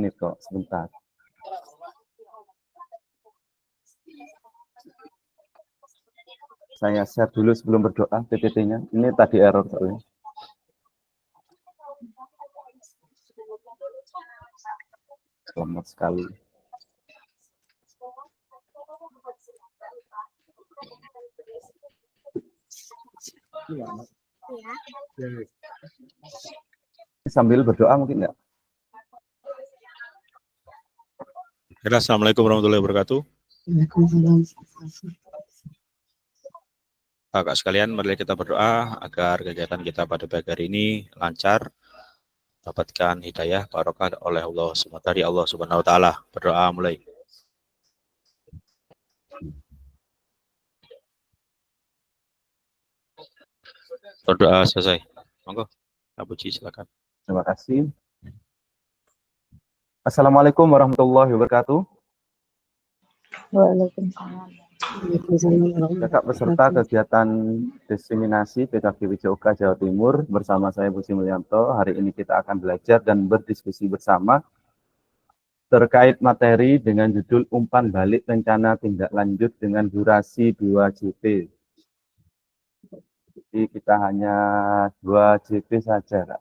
Ini kok sebentar. Saya share dulu sebelum berdoa PPT-nya. Ini tadi error soalnya. Selamat sekali. Sambil berdoa mungkin enggak? Assalamualaikum warahmatullahi wabarakatuh. Kakak sekalian, mari kita berdoa agar kegiatan kita pada pagi hari ini lancar, dapatkan hidayah barokah oleh Allah dari Allah Subhanahu wa taala. Berdoa mulai. Berdoa selesai. Monggo, Abu Ci silakan. Terima kasih. Assalamualaikum warahmatullahi wabarakatuh. Waalaikumsalam. Kakak peserta kegiatan diseminasi PKG Wijoga Jawa Timur bersama saya Budi Mulyanto. Hari ini kita akan belajar dan berdiskusi bersama terkait materi dengan judul umpan balik rencana tindak lanjut dengan durasi 2 JP. Jadi kita hanya 2 JP saja, Kak.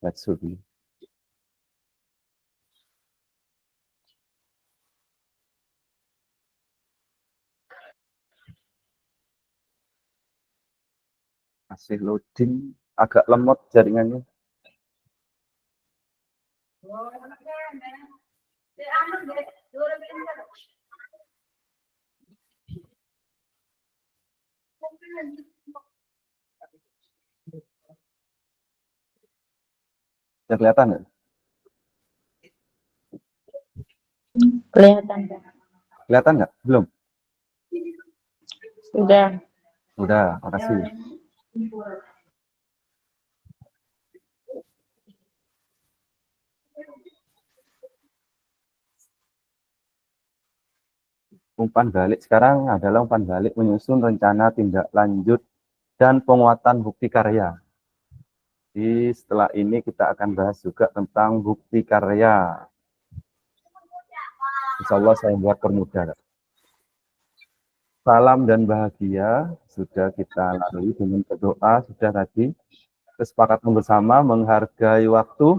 That's okay. Masih loading, agak lemot jaringannya. Sudah kelihatan nggak? Kelihatan. Kelihatan nggak? Belum? Sudah. Udah, makasih. Umpan balik sekarang adalah umpan balik menyusun rencana tindak lanjut dan penguatan bukti karya. Jadi setelah ini kita akan bahas juga tentang bukti karya. Insya Allah saya buat permudah. Salam dan bahagia sudah kita lalui dengan berdoa, sudah tadi. Kesepakatan bersama menghargai waktu,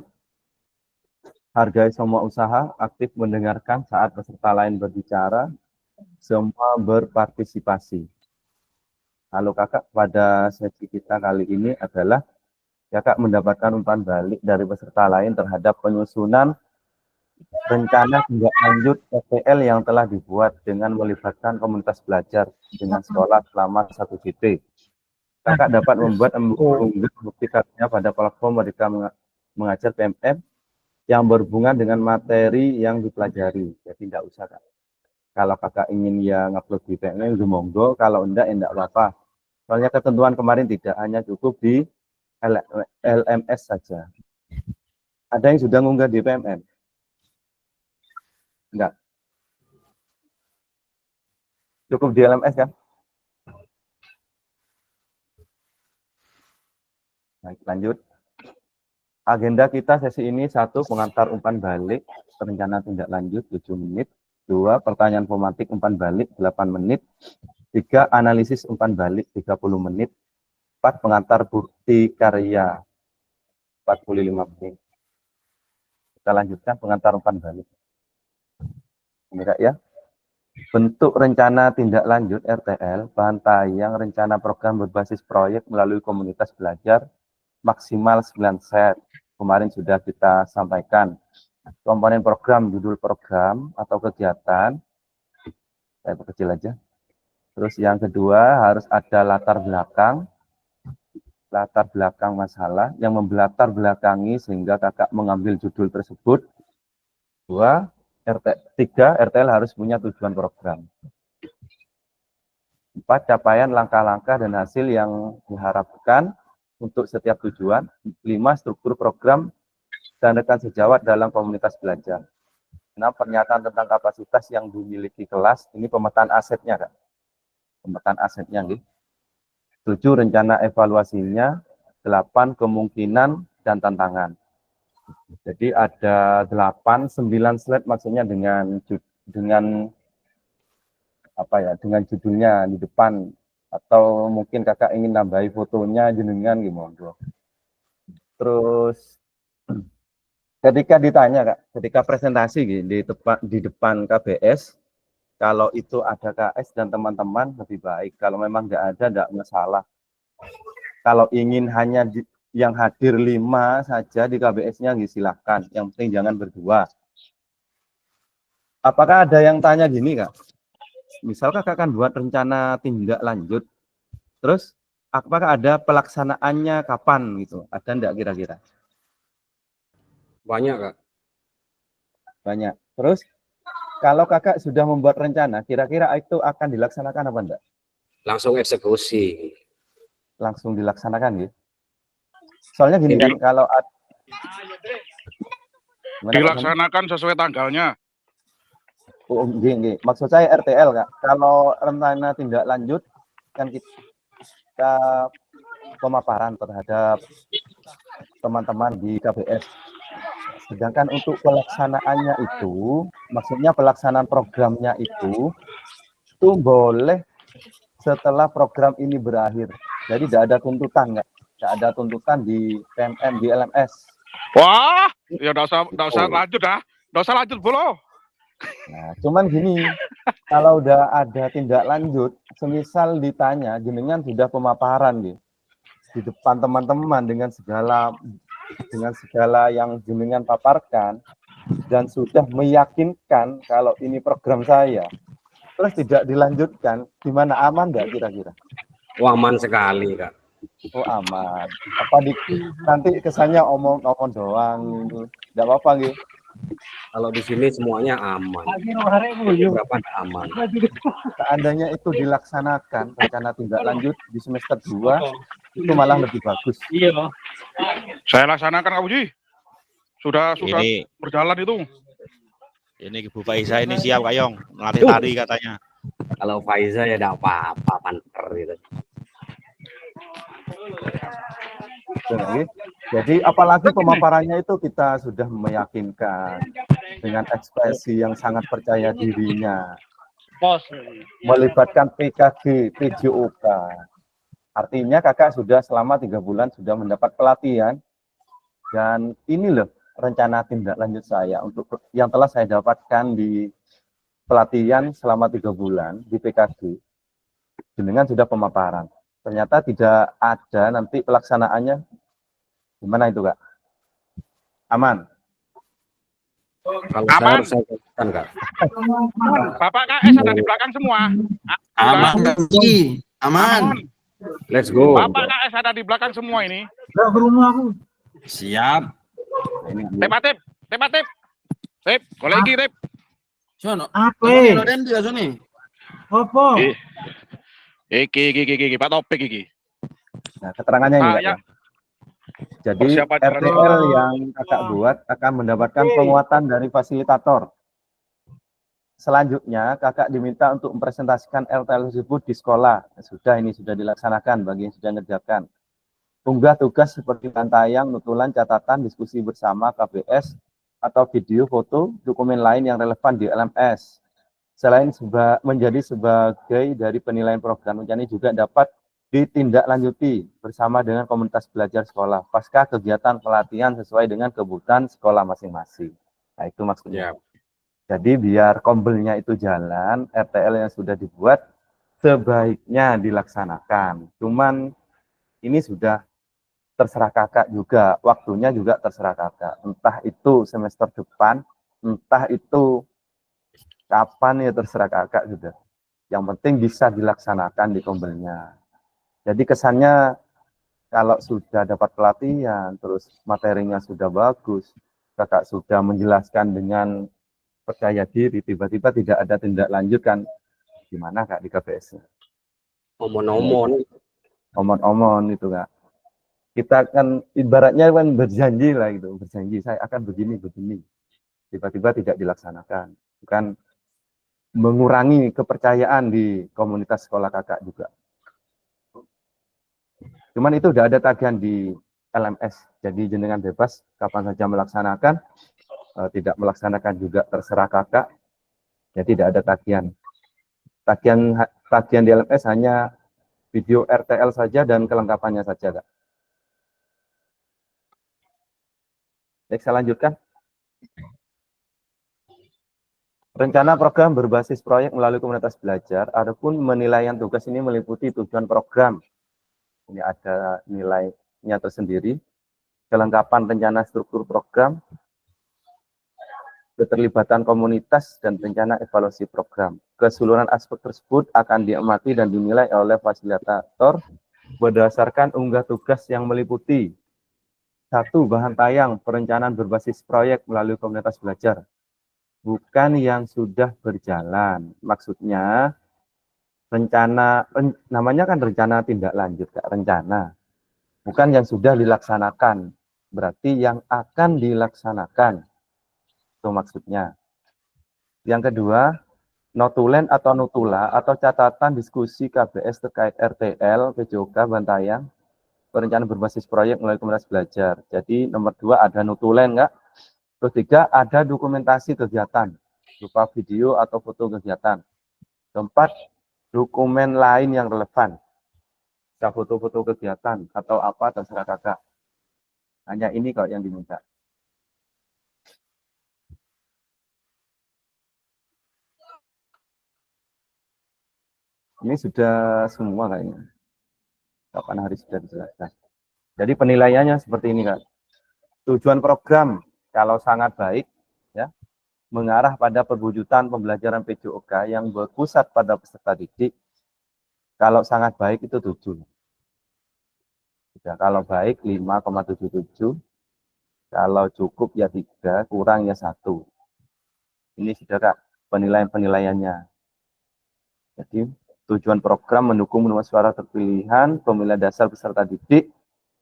hargai semua usaha, aktif mendengarkan saat peserta lain berbicara, semua berpartisipasi. Halo kakak, pada sesi kita kali ini adalah kakak mendapatkan umpan balik dari peserta lain terhadap penyusunan rencana tindak lanjut PPL yang telah dibuat dengan melibatkan komunitas belajar dengan sekolah selama 1 JT. Kakak dapat membuat unggah bukti karya pada platform Merdeka Mengajar PMM yang berhubungan dengan materi yang dipelajari. Jadi tidak usah kak. Kalau kakak ingin ya ngupload di PMM, monggo. Kalau enggak apa-apa. Soalnya ketentuan kemarin tidak hanya cukup di LMS saja. Ada yang sudah mengunggah di PMM? Enggak. Cukup di LMS kan? Baik, lanjut. Agenda kita sesi ini 1. Pengantar umpan balik rencana tindak lanjut 7 menit. 2. Pertanyaan formatik umpan balik 8 menit. 3. Analisis umpan balik 30 menit. 4. Pengantar bukti karya 45 menit. Kita lanjutkan pengantar umpan balik. Enggak ya? Bentuk rencana tindak lanjut RTL, bahan tayang rencana program berbasis proyek melalui komunitas belajar maksimal 9 set. Kemarin sudah kita sampaikan. Komponen program, judul program atau kegiatan. Saya perkecil aja. Terus yang kedua harus ada latar belakang masalah yang membelatar belakangi sehingga kakak mengambil judul tersebut. 2. 3. RTL harus punya tujuan program. 4. Capaian langkah-langkah dan hasil yang diharapkan untuk setiap tujuan. 5. Struktur program dan rekan sejawat dalam komunitas belajar. 6. Pernyataan tentang kapasitas yang dimiliki kelas. Ini pemetaan asetnya, Kak. Pemetaan asetnya, gitu. 7. Rencana evaluasinya. 8. Kemungkinan dan tantangan. Jadi ada 8, 9 slide maksudnya dengan apa ya, dengan judulnya di depan, atau mungkin kakak ingin nambahi fotonya jenengan gimana. Terus ketika ditanya kak, ketika presentasi di depan KBS, kalau itu ada KS dan teman-teman lebih baik. Kalau memang nggak ada, nggak masalah. Kalau ingin hanya yang hadir 5 saja di KBS-nya, silahkan. Yang penting jangan berdua. Apakah ada yang tanya gini kak? Misal kakak akan buat rencana tindak lanjut, terus apakah ada pelaksanaannya kapan gitu? Ada enggak kira-kira? Banyak, Kak. Banyak. Terus kalau kakak sudah membuat rencana, kira-kira itu akan dilaksanakan apa enggak? Langsung eksekusi. Langsung dilaksanakan gitu. Soalnya gini kan, kalau dilaksanakan sesuai tanggalnya. Oh, gini. Maksud saya RTL kak. Kalau rencana tindak lanjut kan kita pemaparan terhadap teman-teman di KBS. Sedangkan untuk pelaksanaannya itu, maksudnya pelaksanaan programnya itu boleh setelah program ini berakhir. Jadi tidak ada tuntutan, nggak ada tuntutan di PMM, di LMS. Wah, ya nggak usah lanjut dah, nggak usah lanjut bolo. Nah, cuman gini, kalau udah ada tindak lanjut, semisal ditanya, jenengan sudah pemaparan di depan teman-teman dengan segala yang jenengan paparkan, dan sudah meyakinkan kalau ini program saya, terus tidak dilanjutkan, gimana, aman nggak kira-kira? Oh, aman sekali, Kak. Oh aman. Apa nanti kesannya omong doang, nggak apa-apa gitu. Kalau di sini semuanya aman. Berapa aman? Seandainya itu dilaksanakan rencana tindak lanjut di semester 2, itu malah lebih bagus. Iya. Saya laksanakan Kak Puji. Sudah Ini berjalan itu. ini Bu Faiza ini siap Kayong melatih tari katanya. Kalau Faiza ya tidak apa-apa, panter gitu. Jadi apalagi pemaparannya itu kita sudah meyakinkan dengan ekspresi yang sangat percaya dirinya, melibatkan PKG, PJOK. Artinya kakak sudah selama 3 bulan sudah mendapat pelatihan, dan ini loh rencana tindak lanjut saya untuk yang telah saya dapatkan di pelatihan selama 3 bulan di PKG. Dengan sudah pemaparan. Ternyata tidak ada nanti pelaksanaannya. Gimana itu, Kak? Aman? Kalau Aman. saya harus kan, Kak. Bapak KS ada di belakang semua. Aman, aman. Let's go. Bapak KS ada di belakang semua ini. Siap. Tep. Tep, kolegi tep. Sono. Apa? Sono den dia sini. Apa? Iki, Pak Topik iki. Nah, keterangannya ini, Kak. Ya. Jadi Persiapan RTL yang kakak buat akan mendapatkan penguatan dari fasilitator. Selanjutnya, kakak diminta untuk mempresentasikan RTL tersebut di sekolah. Sudah dilaksanakan bagi yang sudah ngerjakan. Unggah tugas seperti pantayang, nutulan, catatan, diskusi bersama KBS, atau video, foto, dokumen lain yang relevan di LMS. Selain menjadi sebagai dari penilaian program, rencana juga dapat ditindaklanjuti bersama dengan komunitas belajar sekolah pasca kegiatan pelatihan sesuai dengan kebutuhan sekolah masing-masing. Nah, itu maksudnya. Jadi biar kombelnya itu jalan, RTL yang sudah dibuat sebaiknya dilaksanakan. Cuman ini sudah terserah kakak juga, waktunya juga terserah kakak. Entah itu semester depan, entah itu kapan, ya terserah kakak sudah. Yang penting bisa dilaksanakan di kombelnya. Jadi kesannya kalau sudah dapat pelatihan, terus materinya sudah bagus, kakak sudah menjelaskan dengan percaya diri, tiba-tiba tidak ada tindak lanjut kan, gimana kak di KBS? Omon-omon itu kak. Kita kan ibaratnya kan berjanji lah gitu, berjanji saya akan begini, tiba-tiba tidak dilaksanakan, bukan mengurangi kepercayaan di komunitas sekolah kakak juga. Cuman itu udah ada tagihan di LMS. Jadi jenengan bebas kapan saja melaksanakan, tidak melaksanakan juga terserah kakak. Ya tidak ada tagihan. Tagihan di LMS hanya video RTL saja dan kelengkapannya saja, Kak. Baik, saya lanjutkan. Rencana program berbasis proyek melalui komunitas belajar. Adapun penilaian tugas ini meliputi tujuan program. Ini ada nilainya tersendiri. Kelengkapan rencana struktur program, keterlibatan komunitas, dan rencana evaluasi program. Keseluruhan aspek tersebut akan diamati dan dinilai oleh fasilitator berdasarkan unggah tugas yang meliputi 1. Bahan tayang perencanaan berbasis proyek melalui komunitas belajar. Bukan yang sudah berjalan. Maksudnya, namanya kan rencana tindak lanjut, Kak, rencana. Bukan yang sudah dilaksanakan. Berarti yang akan dilaksanakan. Itu maksudnya. Yang kedua, notulen atau notula atau catatan diskusi KBS terkait RTL, PJOK, Bantayang, perencanaan berbasis proyek melalui komunitas belajar. Jadi nomor 2 ada notulen, enggak? Terus 3 ada dokumentasi kegiatan berupa video atau foto kegiatan. 4 dokumen lain yang relevan. Bisa foto-foto kegiatan atau apa terserah kakak. Hanya ini kok yang diminta. Ini sudah semua kayaknya. Kapan hari sudah dijelaskan. Jadi penilaiannya seperti ini, Kak. Tujuan program kalau sangat baik, ya, mengarah pada perwujudan pembelajaran PJOK yang berpusat pada peserta didik. Kalau sangat baik itu 7. Ya, kalau baik 5,77. Kalau cukup ya 3, kurang ya 1. Ini sudah, Kak, penilaian-penilaiannya. Jadi tujuan program mendukung penurunan suara terpilihan pemilihan dasar peserta didik.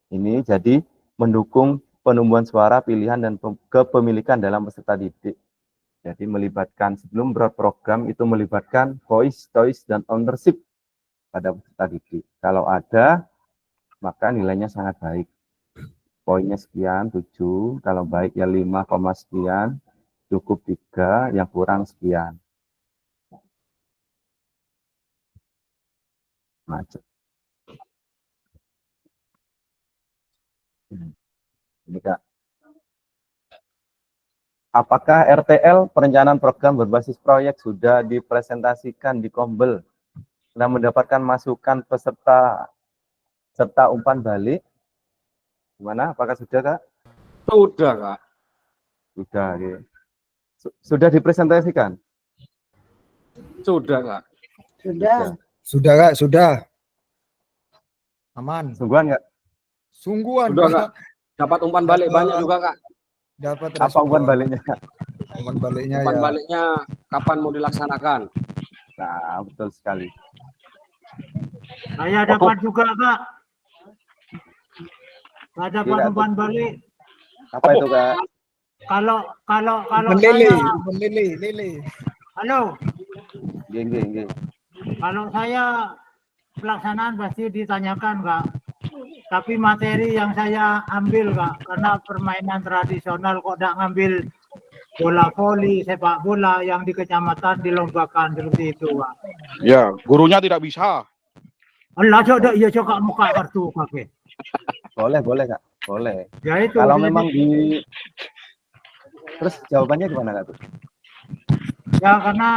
Ini jadi mendukung penumbuhan suara pilihan dan kepemilikan dalam peserta didik. Jadi melibatkan sebelum berprogram itu melibatkan voice, choice, dan ownership pada peserta didik. Kalau ada, maka nilainya sangat baik. Poinnya sekian, 7. Kalau baik ya 5, sekian. Cukup 3, yang kurang sekian. Macet. Ini, Kak. Apakah RTL, perencanaan program berbasis proyek, sudah dipresentasikan di Kombel dan mendapatkan masukan peserta serta umpan balik? Gimana? Apakah sudah, Kak? Sudah, Kak. Sudah. Ya. Sudah dipresentasikan? Sudah, Kak. Sudah, Kak, sudah. Aman. Sungguhan nggak? Sungguhan, Sudah, Kak. Kak. Dapat umpan balik banyak juga, Kak. Dapat Apa respon. umpan baliknya? Umpan baliknya Umpan ya. baliknya kapan mau dilaksanakan? Nah, betul sekali. Saya dapat juga, Kak. Saya dapat Iya, umpan balik. Apa itu, Kak? Kalau Umpan lele. halo, Geng. kalau saya pelaksanaan pasti ditanyakan, Kak. Tapi materi yang saya ambil, Kak, karena permainan tradisional kok tidak ngambil bola voli, sepak bola yang di kecamatan dilombakan seperti itu, Kak. Ya, gurunya tidak bisa. Allah coba iya coba muka kartu pakai. Boleh, Kak. Boleh. Ya itu. Kalau jadi- memang terus jawabannya gimana, Kak? Ya karena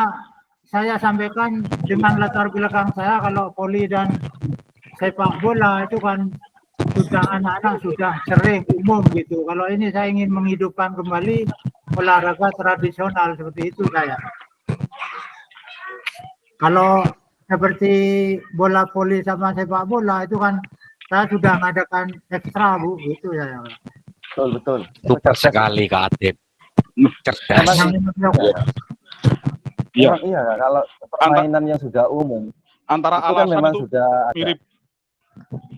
saya sampaikan dengan latar belakang saya kalau voli dan sepak bola itu kan sudah anak-anak sudah sering umum gitu. Kalau ini saya ingin menghidupkan kembali olahraga tradisional seperti itu saya. Kalau seperti bola voli sama sepak bola itu kan saya sudah mengadakan ekstra, Bu, gitu ya. Betul. Super sekali, Kak Adib. Cerdas. Iya. Memang iya, Kak. Kalau permainannya sudah umum, Antara itu kan alasan memang itu sudah ada. mirip.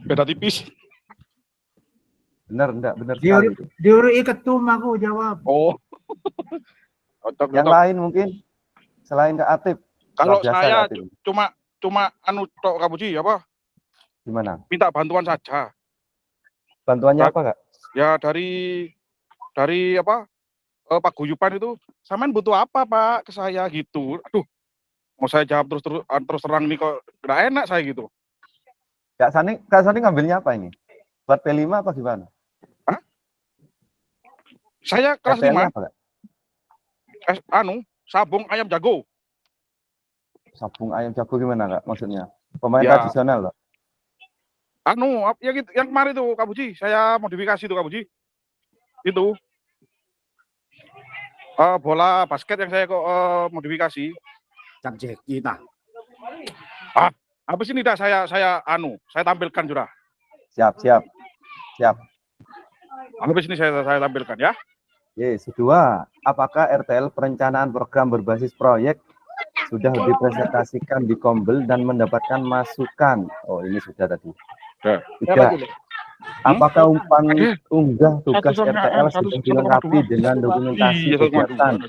Beda tipis. Benar sekali. Diuri ketum aku jawab. Oh. Cocok. Yang lain mungkin selain Kak Atip. Kalau Luar biasa, saya Kak Atip. cuma anu tok Kak Puji, apa? Gimana? Minta bantuan saja. Bantuannya apa, Kak? Ya dari apa? Paguyuban itu, sampean butuh apa Pak ke saya gitu. Aduh, mau saya jawab terus terang nih kok nggak enak saya gitu. Kak Sani ngambilnya apa ini? Buat P5 apa gimana? Saya kelas 5, RTL-nya apa, Kak? sabung ayam jago. Sabung ayam jago gimana, Kak? Maksudnya pemain Ya. tradisional loh. Yang kemarin tuh Kak Buji, saya modifikasi tuh Kak Buji. Itu bola basket yang saya modifikasi. Cak Jeki tah. Habis ini dah saya tampilkan sudah. Siap. Habis ini saya tampilkan ya. Yes, kedua, apakah RTL perencanaan program berbasis proyek sudah dipresentasikan di Kombel dan mendapatkan masukan? Oh, ini sudah tadi. Ya. Tiga, apakah unggah tugas RTL sudah dilengkapi dengan dokumentasi kegiatan,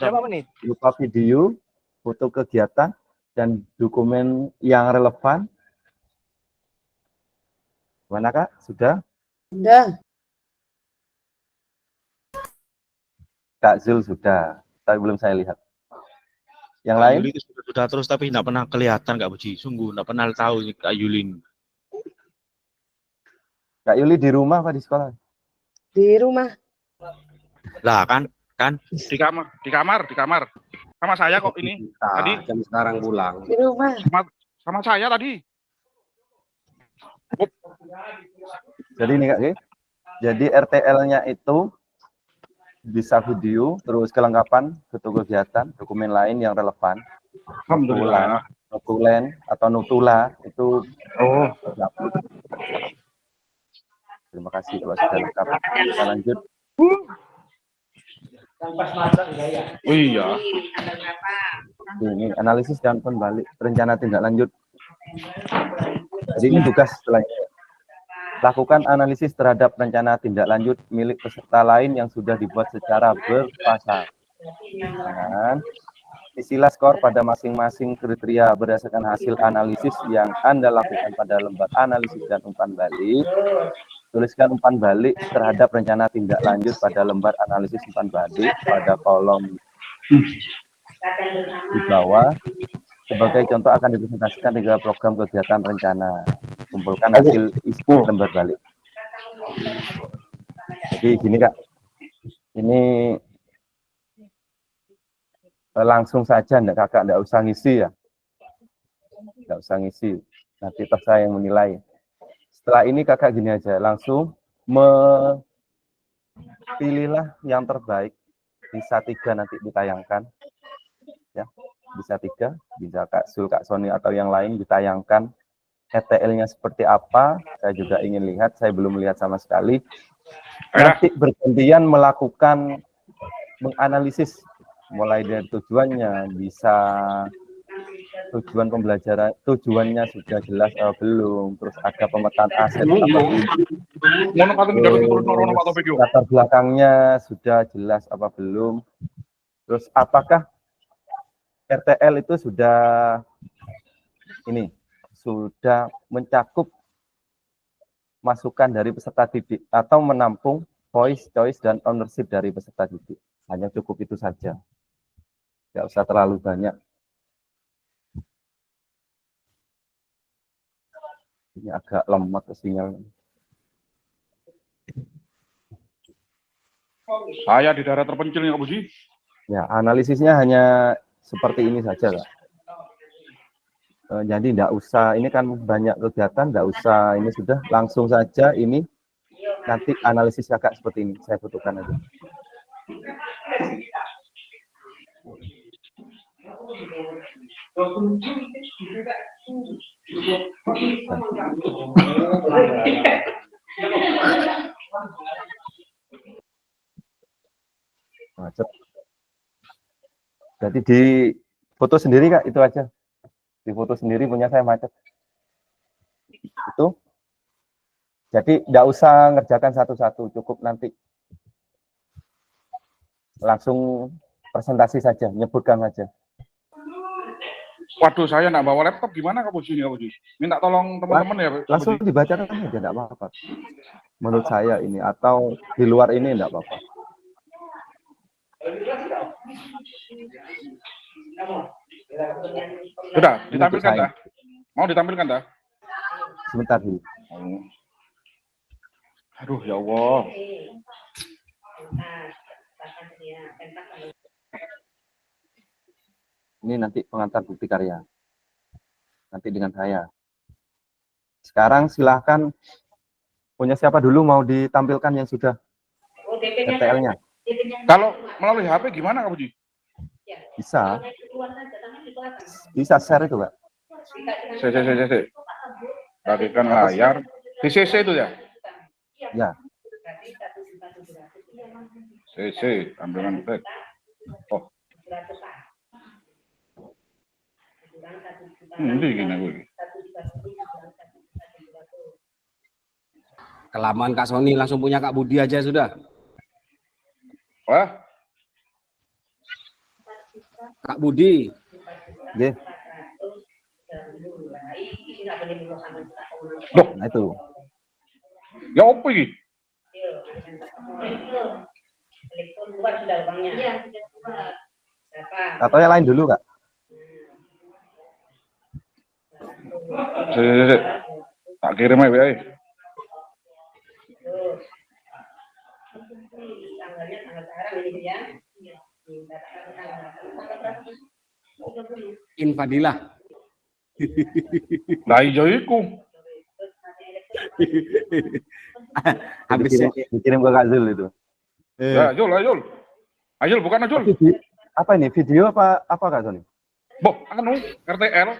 berupa video, foto kegiatan, dan dokumen yang relevan? Mana, Kak? Sudah? Udah. Kak Zul sudah, tapi belum saya lihat. Yang Kak lain? Yuli itu sudah terus tapi tidak pernah kelihatan Kak Buji. Sungguh tidak pernah tahu ini Kak Yuli. Kak Yuli di rumah apa di sekolah? Di rumah. Lah kan Di kamar. Sama saya kok ini. Tadi Jam sekarang pulang. Di rumah. sama saya tadi. Jadi ini Kak, jadi RTL-nya itu bisa video, terus kelengkapan, foto kegiatan, dokumen lain yang relevan. Alhamdulillah. Notulen atau notula itu terima kasih kalau sudah lengkap. Kita lanjut. Oh iya. Ini analisis dan pembalik rencana tindak lanjut. Jadi ini tugas selanjutnya. Lakukan analisis terhadap rencana tindak lanjut milik peserta lain yang sudah dibuat secara berpasangan. Isilah skor pada masing-masing kriteria berdasarkan hasil analisis yang Anda lakukan pada lembar analisis dan umpan balik. Tuliskan umpan balik terhadap rencana tindak lanjut pada lembar analisis umpan balik pada kolom di bawah. Sebagai contoh akan dipresentasikan 3 program kegiatan rencana. Kumpulkan hasil isi lembar balik. Jadi gini Kak, ini langsung saja Kakak enggak usah ngisi ya. Enggak usah ngisi. Nanti toh saya yang menilai. Setelah ini Kakak gini aja, langsung pilihlah yang terbaik. Bisa 3 nanti ditayangkan. Ya, bisa 3, bisa Kak Sul, Kak Sony atau yang lain ditayangkan. RTL-nya seperti apa? Saya juga ingin lihat, saya belum melihat sama sekali. Nanti bergantian melakukan menganalisis mulai dari tujuannya, bisa tujuan pembelajaran, tujuannya sudah jelas atau belum, terus ada pemetaan aset latar belakangnya sudah jelas apa belum, terus apakah RTL itu sudah mencakup masukan dari peserta didik atau menampung voice, choice, dan ownership dari peserta didik. Hanya cukup itu saja. Nggak usah terlalu banyak. Ini agak lemot sinyalnya. Saya di daerah terpencil nih Kak Buji. Ya, analisisnya hanya seperti ini saja, Kak. Jadi tidak usah, ini kan banyak kegiatan, tidak usah, ini sudah langsung saja ini, nanti analisis Kakak seperti ini, saya butuhkan aja. Macet. Jadi di foto sendiri Kak, itu aja. Di foto sendiri punya saya macet. Itu. Jadi tidak usah ngerjakan satu-satu, cukup nanti langsung presentasi saja, nyebutkan saja. Waduh, saya nak bawa laptop gimana Kak Buji? Minta tolong teman-teman ya. Langsung dibacakan aja, tidak apa-apa. menurut saya ini, atau di luar ini enggak apa-apa. Sudah, ditampilkan dah. Mau ditampilkan dah? Sebentar dulu. Aduh, ya Allah. Ini nanti pengantar bukti karya. Nanti dengan saya. Sekarang silahkan, punya siapa dulu mau ditampilkan yang sudah RTL-nya? Kalau melalui HP gimana, Kak Puji? Bisa. Bisa share itu, Pak. CC. Bagikan layar. Di CC itu ya? Ya. CC, ambilkan tag. Oh. Ini gini gue. Kelamaan Kak Sony, langsung punya Kak Budi aja sudah. Wah, Kak Budi. Oke. loh, Nah itu. ya apa ini? Atau yang lain dulu, Kak? CC. Tak kirim aja, ya. Infadilah. Lah ijo iku. Habis Dikirim ke Kak Zul itu. Ya, Ajul. Ajul bukan Ajul. Apa ini? Video apa Kak Sony? Boh, anu RTL.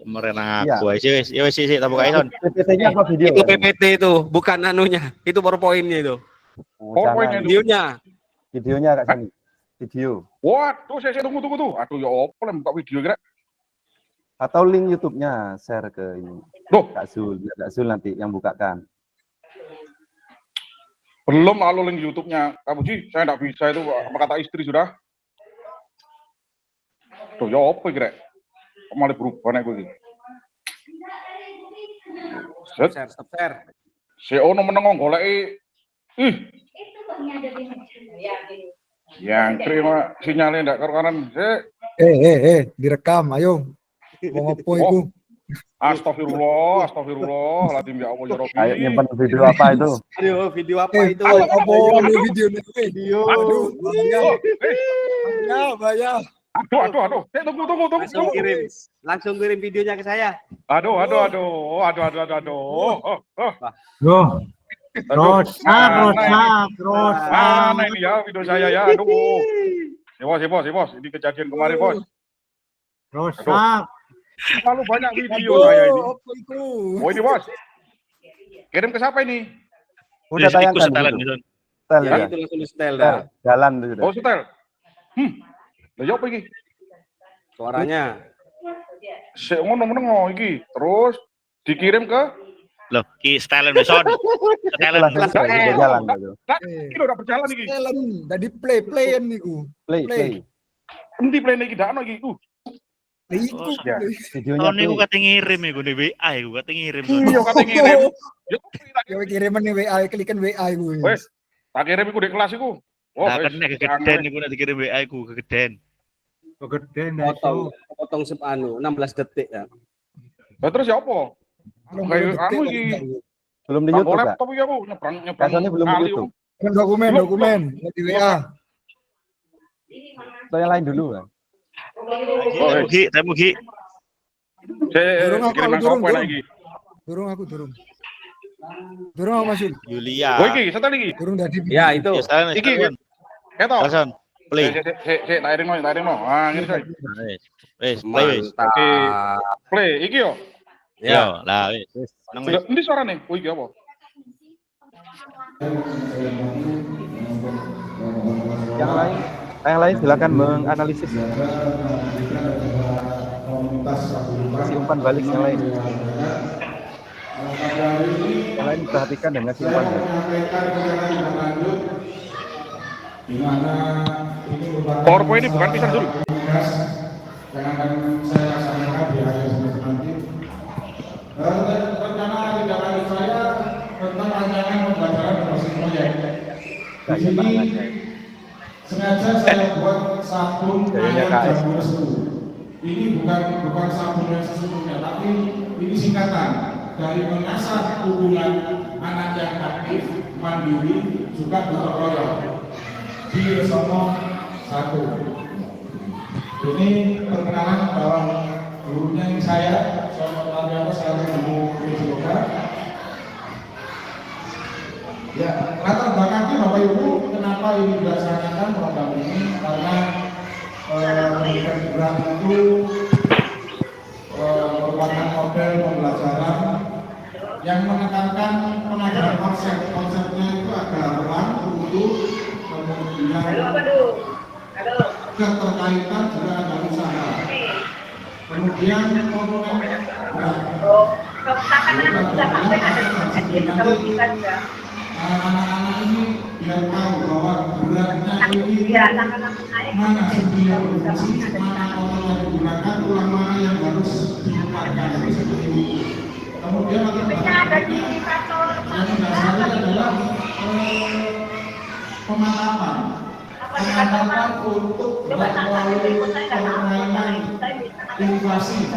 Merenang Iya. aku aja wis. Ya wis sik tak buka ison. PPT-nya apa video? itu Kak? PPT itu, bukan anunya. Itu PowerPoint-nya itu. Oh, PowerPoint-nya jangan. itu. Videonya. Videonya Kak Sony. Video. Waduh, CC tunggu. Aduh, ya apa lah buka video kira. Atau link YouTube-nya share ke ini. Loh, Kak Zul. Biar Kak Zul nanti yang bukakan. belum lalu link YouTube-nya. Kak Puji, saya enggak bisa itu, apa kata istri sudah. Tuh, ya apa kira? Kok malah berubah nek gue. Set, Share. si ono meneng goleki. Ih, yang terima sinyalnya enggak karu-karan. Direkam, ayo. Mau ngopo iku? Astagfirullah, lazim ya Allah ya Rabbi. Ayo nyimpan video apa itu? Aduh, video apa itu? Apa ini video nih? Video. Aduh, bahaya. Aduh. Tunggu. Langsung kirim videonya ke saya. Aduh. Loh, rosak. Mana ini ya video saya ya? Aduh. Ya bos. Ini kejadian kemarin, Bos. Rosak. Terlalu banyak video saya ini. Apa itu? Oh, ini, Bos. Kirim ke siapa ini? Udah tayangkan. setelan gitu. ison. Setel Ya, ya. itu langsung di setel Setel. dah. Jalan itu sudah. Oh, setel. Lah ya apa iki? Suaranya. Sik ngono iki. Terus dikirim ke Loh, ki setelan ison. Setelan. Langsung sudah jalan gitu. iki lho udah berjalan iki. Talent, dari playan niku. Play. Endi play iki dakno iki? Iku. Ya. Videonya Tahun play. niku kate ngirim iku di WA iku kate ngirim. Iya kate ngirim. Yo Ya kiriman nih WA, klikan WA iku. wes, tak kirim iku di kelas iku. Oh, Nah, wes. kan nek kegeden niku nek dikirim WA iku kegeden. Kegeden Potong 16 detik ya. Lah terus ya apa? Kayak anu iki. Belum di Tak YouTube, Kak. laptop iki aku nyebrang. Kak Sony belum di kali, YouTube. Dokumen di WA. Atau yang lain dulu, Kak. Temu Gi. Durung aku, Kirim nang durung, kopo enak iki. Durung aku. Durung aku masuk. Yulia. Oh iki, setel iki. Durung tadi. Ya, itu. Ya, setelan. Iki. Ketok. Langsung play. Sik, tak iring. Ah, ngene coy. Wes, play wes. Mantap. Play iki yo. Yo, lah wes. Nang wes. Endi suarane? Oh iki apa? Yang lain silakan menganalisis. Kasih umpan balik yang lain. Yang lain perhatikan dan ngasih umpan balik. PowerPoint ini bukan pisah dulu. Rencana tindak lanjut saya tentang rancangan pembelajaran Di sini sengaja saya buat sabun ayam jambu restu. Ini bukan sabun yang sesungguhnya, tapi ini singkatan dari mengasah hubungan anak yang aktif, mandiri, juga gotong royong di Resono 1. Ini perkenalan bahwa gurunya ini saya, Sono Taryono, saya guru Yoga. Ya, latar belakangnya Bapak Ibu, kenapa ini dilaksanakan program ini? Karena pendidikan berat itu merupakan model pembelajaran yang menekankan pengajaran konsepnya itu agak pelan, utuh, kemudian keterkaitan juga ada usaha. Kemudian komponen anak-anak ini biar tahu bahwa beratnya ini mana sebenarnya berfungsi, mana kontrol yang digunakan, tulang mana yang harus dilupakan, seperti itu. Kemudian yang dasarnya adalah pemantapan untuk melalui permainan inovasi,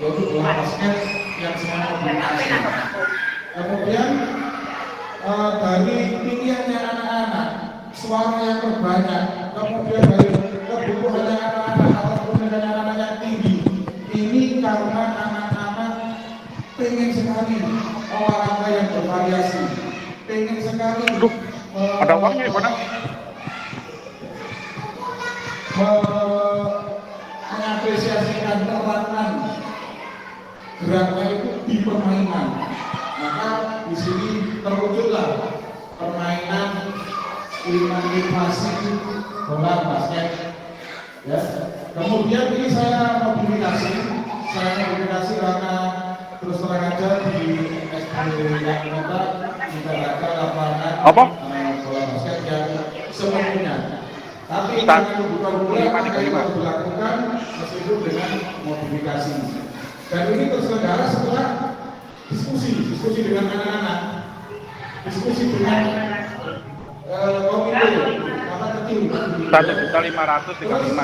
yaitu bola basket yang semua kombinasi. Kemudian dari pilihannya anak-anak, suara yang terbanyak, kemudian dari kebutuhannya anak-anak ataupun dengan anak-anak yang tinggi, ini karena anak-anak pengen sekali olahraga yang bervariasi, pengen sekali ada uangnya ya, Pak? mengapresiasikan peranan geraknya itu di permainan. Maka di sini terwujudlah permainan inovasi bola basket. Ya. Kemudian ini saya modifikasi karena terus terang aja di SD yang kita tidak ada lapangan bola basket yang sepenuhnya. Tapi karena kebutuhan kita dilakukan meskipun dengan modifikasi. Dan ini terselenggara setelah diskusi dengan anak-anak, diskusi dengan komite kata kecil. 1.555.000.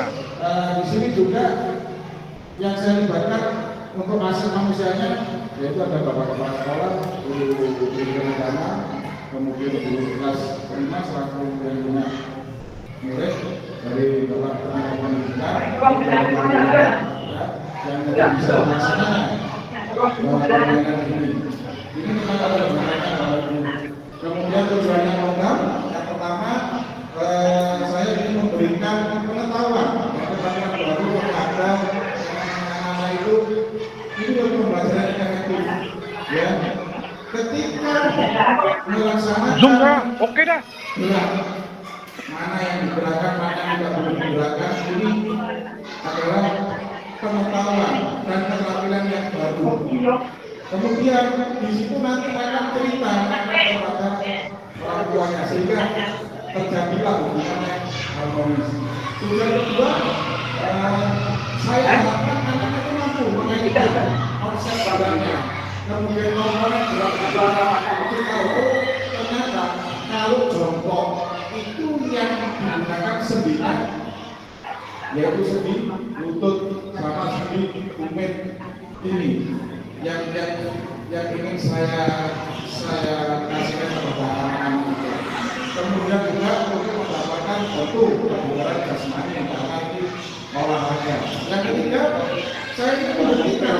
Di sini juga yang saya libatkan untuk hasil manusianya, yaitu ada bapak kepala sekolah, guru agama, kemudian guru kelas 5 selaku yang punya murid dari bapak tenaga pendidikan yang bisa melaksanakan permainan ini. Ini kita akan menggunakan kemudian tujuannya program yang pertama saya ingin memberikan pengetahuan baru ada anak-anak itu ini baru pembelajaran yang efektif ya ketika melaksanakan Oke dah. gerak mana yang digerakkan mana yang tidak boleh digerakkan ini adalah pengetahuan dan keterampilan yang baru. Kemudian di situ nanti akan cerita kepada orang tuanya sehingga terjadilah hubungan yang harmonis. Tujuan kedua, saya harapkan anak itu mampu mengaitkan konsep badannya. Kemudian komponen gerak itu tahu ternyata kalau jongkok itu yang digunakan sendinya, yaitu sendi lutut sama sendi tumit ini yang ingin saya kasihkan kepada anak-anak itu. Kemudian juga untuk mendapatkan bentuk kebugaran jasmani yang karena ini olahraga. Yang ketiga, saya ingin membuktikan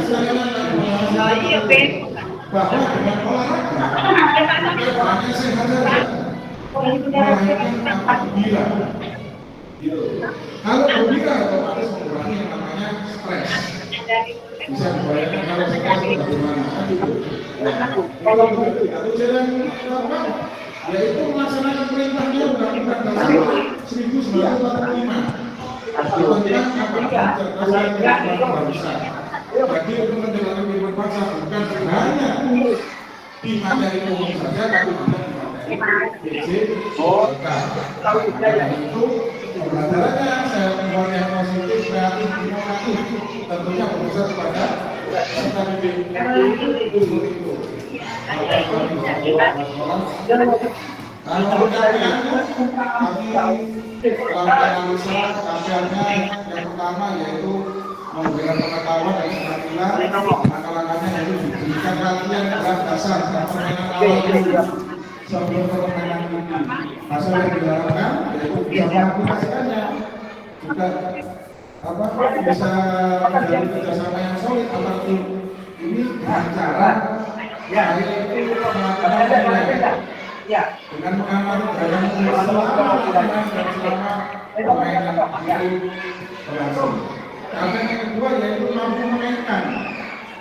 bahwa dengan olahraga kita hanya sehat saja, melahirkan apa gembira. Gitu. Kalau gembira otomatis mengurangi yang namanya stres. Bisa dibayangkan kalau stres itu bagaimana? Kalau tidak tujuan yaitu melaksanakan perintahnya Undang-Undang Dasar 1945 tentang kecerdasan dan kebangsaan. Jadi untuk menjalankan kehidupan bangsa bukan hanya di materi umum saja, tapi juga di materi BJK. Karena itu pembelajarannya saya membuat yang positif, kreatif, inovatif, tentunya berpusat pada kita didik guru itu. Kalau capaiannya, kami melakukan analisa capaiannya yang pertama yaitu memberikan pengetahuan dan keterampilan, langkah-langkahnya yaitu diberikan latihan berat dasar dan permainan awal sebelum permainan inti. Hasil yang diharapkan yaitu bisa mengaplikasikannya juga bisa menjadi kerjasama yang solid antar tim ini dengan cara yaitu melakukan penilaian dengan mengamati beragam selama permainan itu berlangsung. Karena yang kedua yaitu mampu memainkan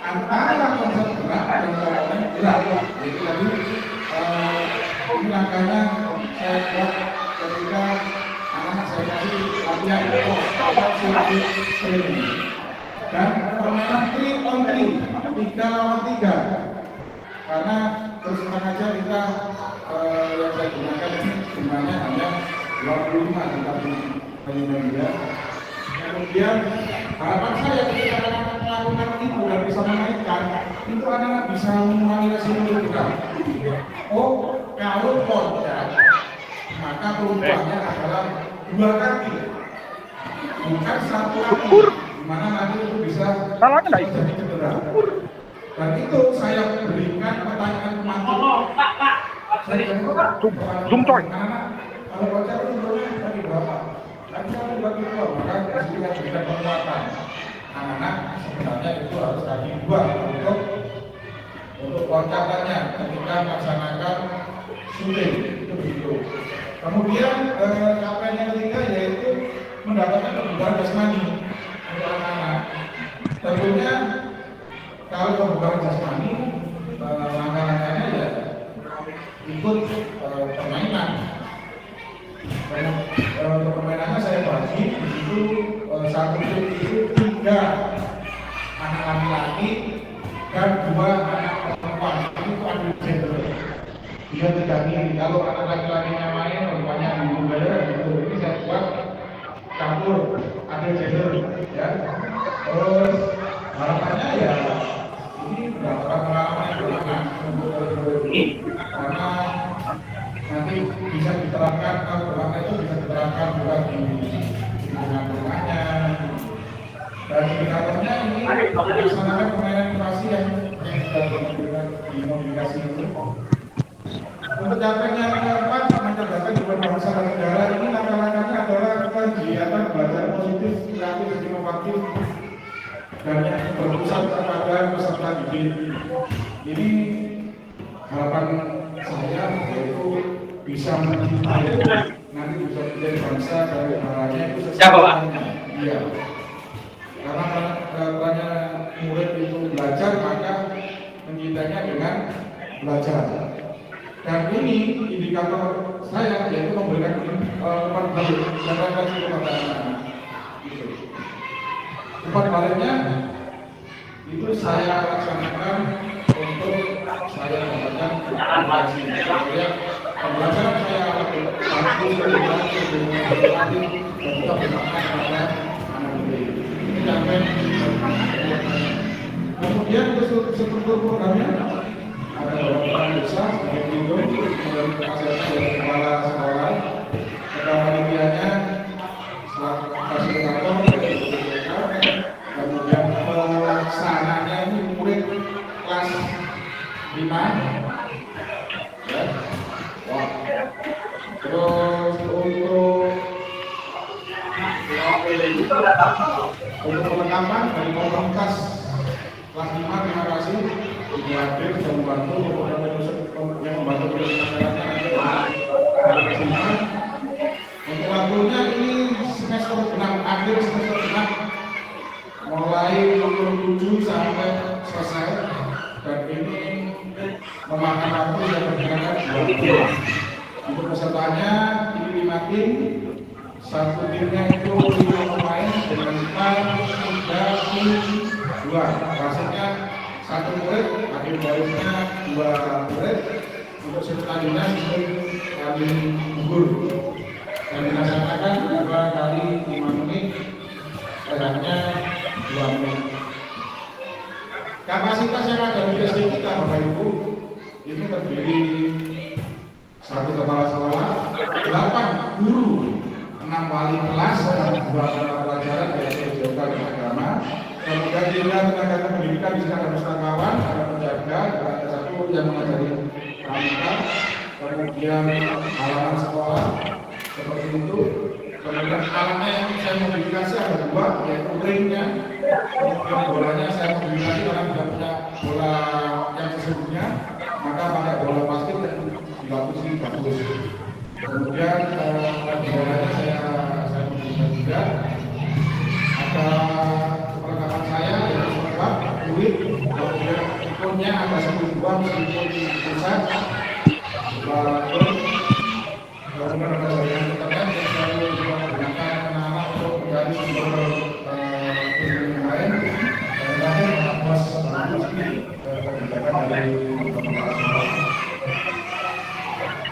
antara konsep berat dan komponen berat. Jadi tadi ini langkahnya saya buat ketika anak saya kasih latihan training dan permainan 3 on 3, 3 lawan 3. Karena terus terang aja kita yang saya gunakan ini jumlahnya hanya 25 tetapi penyedia. Kemudian harapan saya ketika anak-anak melakukan itu dan bisa memainkan itu anak-anak bisa mengurangi resiko berat. Oh, kalau loncat maka perubahannya adalah 2 kaki, bukan 1 kaki, dimana nanti itu bisa terjadi cedera. Dan itu saya berikan pertanyaan kematian. Zoom coy. Kalau loncat itu bagi berapa? Tapi kalau bagi 2, maka disitu saya berikan penguatan. Anak-anak sebenarnya itu harus kaki 2 untuk loncatannya ketika melaksanakan shooting itu begitu. Kemudian capaian yang ketiga yaitu mendapatkan kebugaran jasmani untuk anak-anak. Tentunya kalau kebugaran jasmani langkah-langkahnya ya ikut permainan. Untuk permainannya saya bagi di situ satu tim itu 3 anak laki-laki dan 2 anak perempuan. Itu adu gender. Dia tidak milih. Kalau anak laki-lakinya main, rupanya di budaya gitu. Ini saya buat campur adu gender, ya. Terus harapannya ya ini mendapatkan pengalaman yang bermakna untuk karena nanti bisa diterapkan bermakna itu bisa diterapkan juga di lingkungan rumahnya. Dan indikatornya ini melaksanakan permainan inovasi yang sudah diberikan di komunikasi itu. Untuk capaian yang keempat, mencerdaskan hubungan bangsa dan negara ini langkah-langkahnya adalah kegiatan belajar positif, kreatif, dan inovatif dan yang berpusat kepada peserta didik. Ini harapan saya yaitu bisa mencintai nanti bisa menjadi bangsa dan negaranya itu sesuatu. Iya. Karena caranya murid itu belajar maka mencintainya dengan belajar. Dan ini indikator saya yaitu memberikan umpan balik dan refleksi kepada anak-anak. Umpan baliknya itu saya laksanakan untuk saya mendapatkan informasi. Supaya pembelajaran saya bagus, dan juga bermanfaat kepada anak didik. Ini sampai kemudian struktur programnya ada beberapa besar sebagai lindung melalui kesehatan dari kepala sekolah, kemudiannya selaku fasilitator dari BPK, kemudian pelaksananya ini murid kelas 5, ya. Wah. Terus untuk perlengkapan dari komunitas kelas 5, terima kasih Ibu Adil sudah membantu yang membantu proses masyarakat. Untuk waktunya ini semester 6, akhir semester 6 mulai pukul 7 sampai selesai dan ini memakan waktu yang berkira-kira 2 jam. Untuk pesertanya ini 5 tim, satu timnya itu 5 pemain dengan 3 tim 2. Rasanya 1 murid, akhir barisnya 2 murid. Untuk selanjutnya sistem kali gugur dan dilaksanakan 2 kali 5 menit, jaraknya 2 menit. Kapasitas yang ada di SD kita Bapak Ibu ini terdiri 1 1 kepala sekolah, 8 guru, 6 wali kelas, dan 2 mata pelajaran yaitu SDK dan agama. Kemudian 3 tenaga pendidikan di sana ada pustakawan, ada penjaga, ada 1 yang mengajari pramuka. Kemudian halaman sekolah seperti itu. Kemudian alatnya yang saya modifikasi ada 2, yaitu ringnya. Kemudian bolanya saya modifikasi karena tidak punya bola yang sesungguhnya, maka pakai bola plastik dan dilapisi bagus. Kemudian bolanya saya modifikasi juga. Ada perlengkapan saya yaitu seragam, kulit, kemudian ikonnya ada 1 buah meskipun pusat. Kemudian ada bagian internet yang selalu menggunakan anak-anak untuk mencari sumber ilmu yang lain. Dan terakhir atas kebijakan dari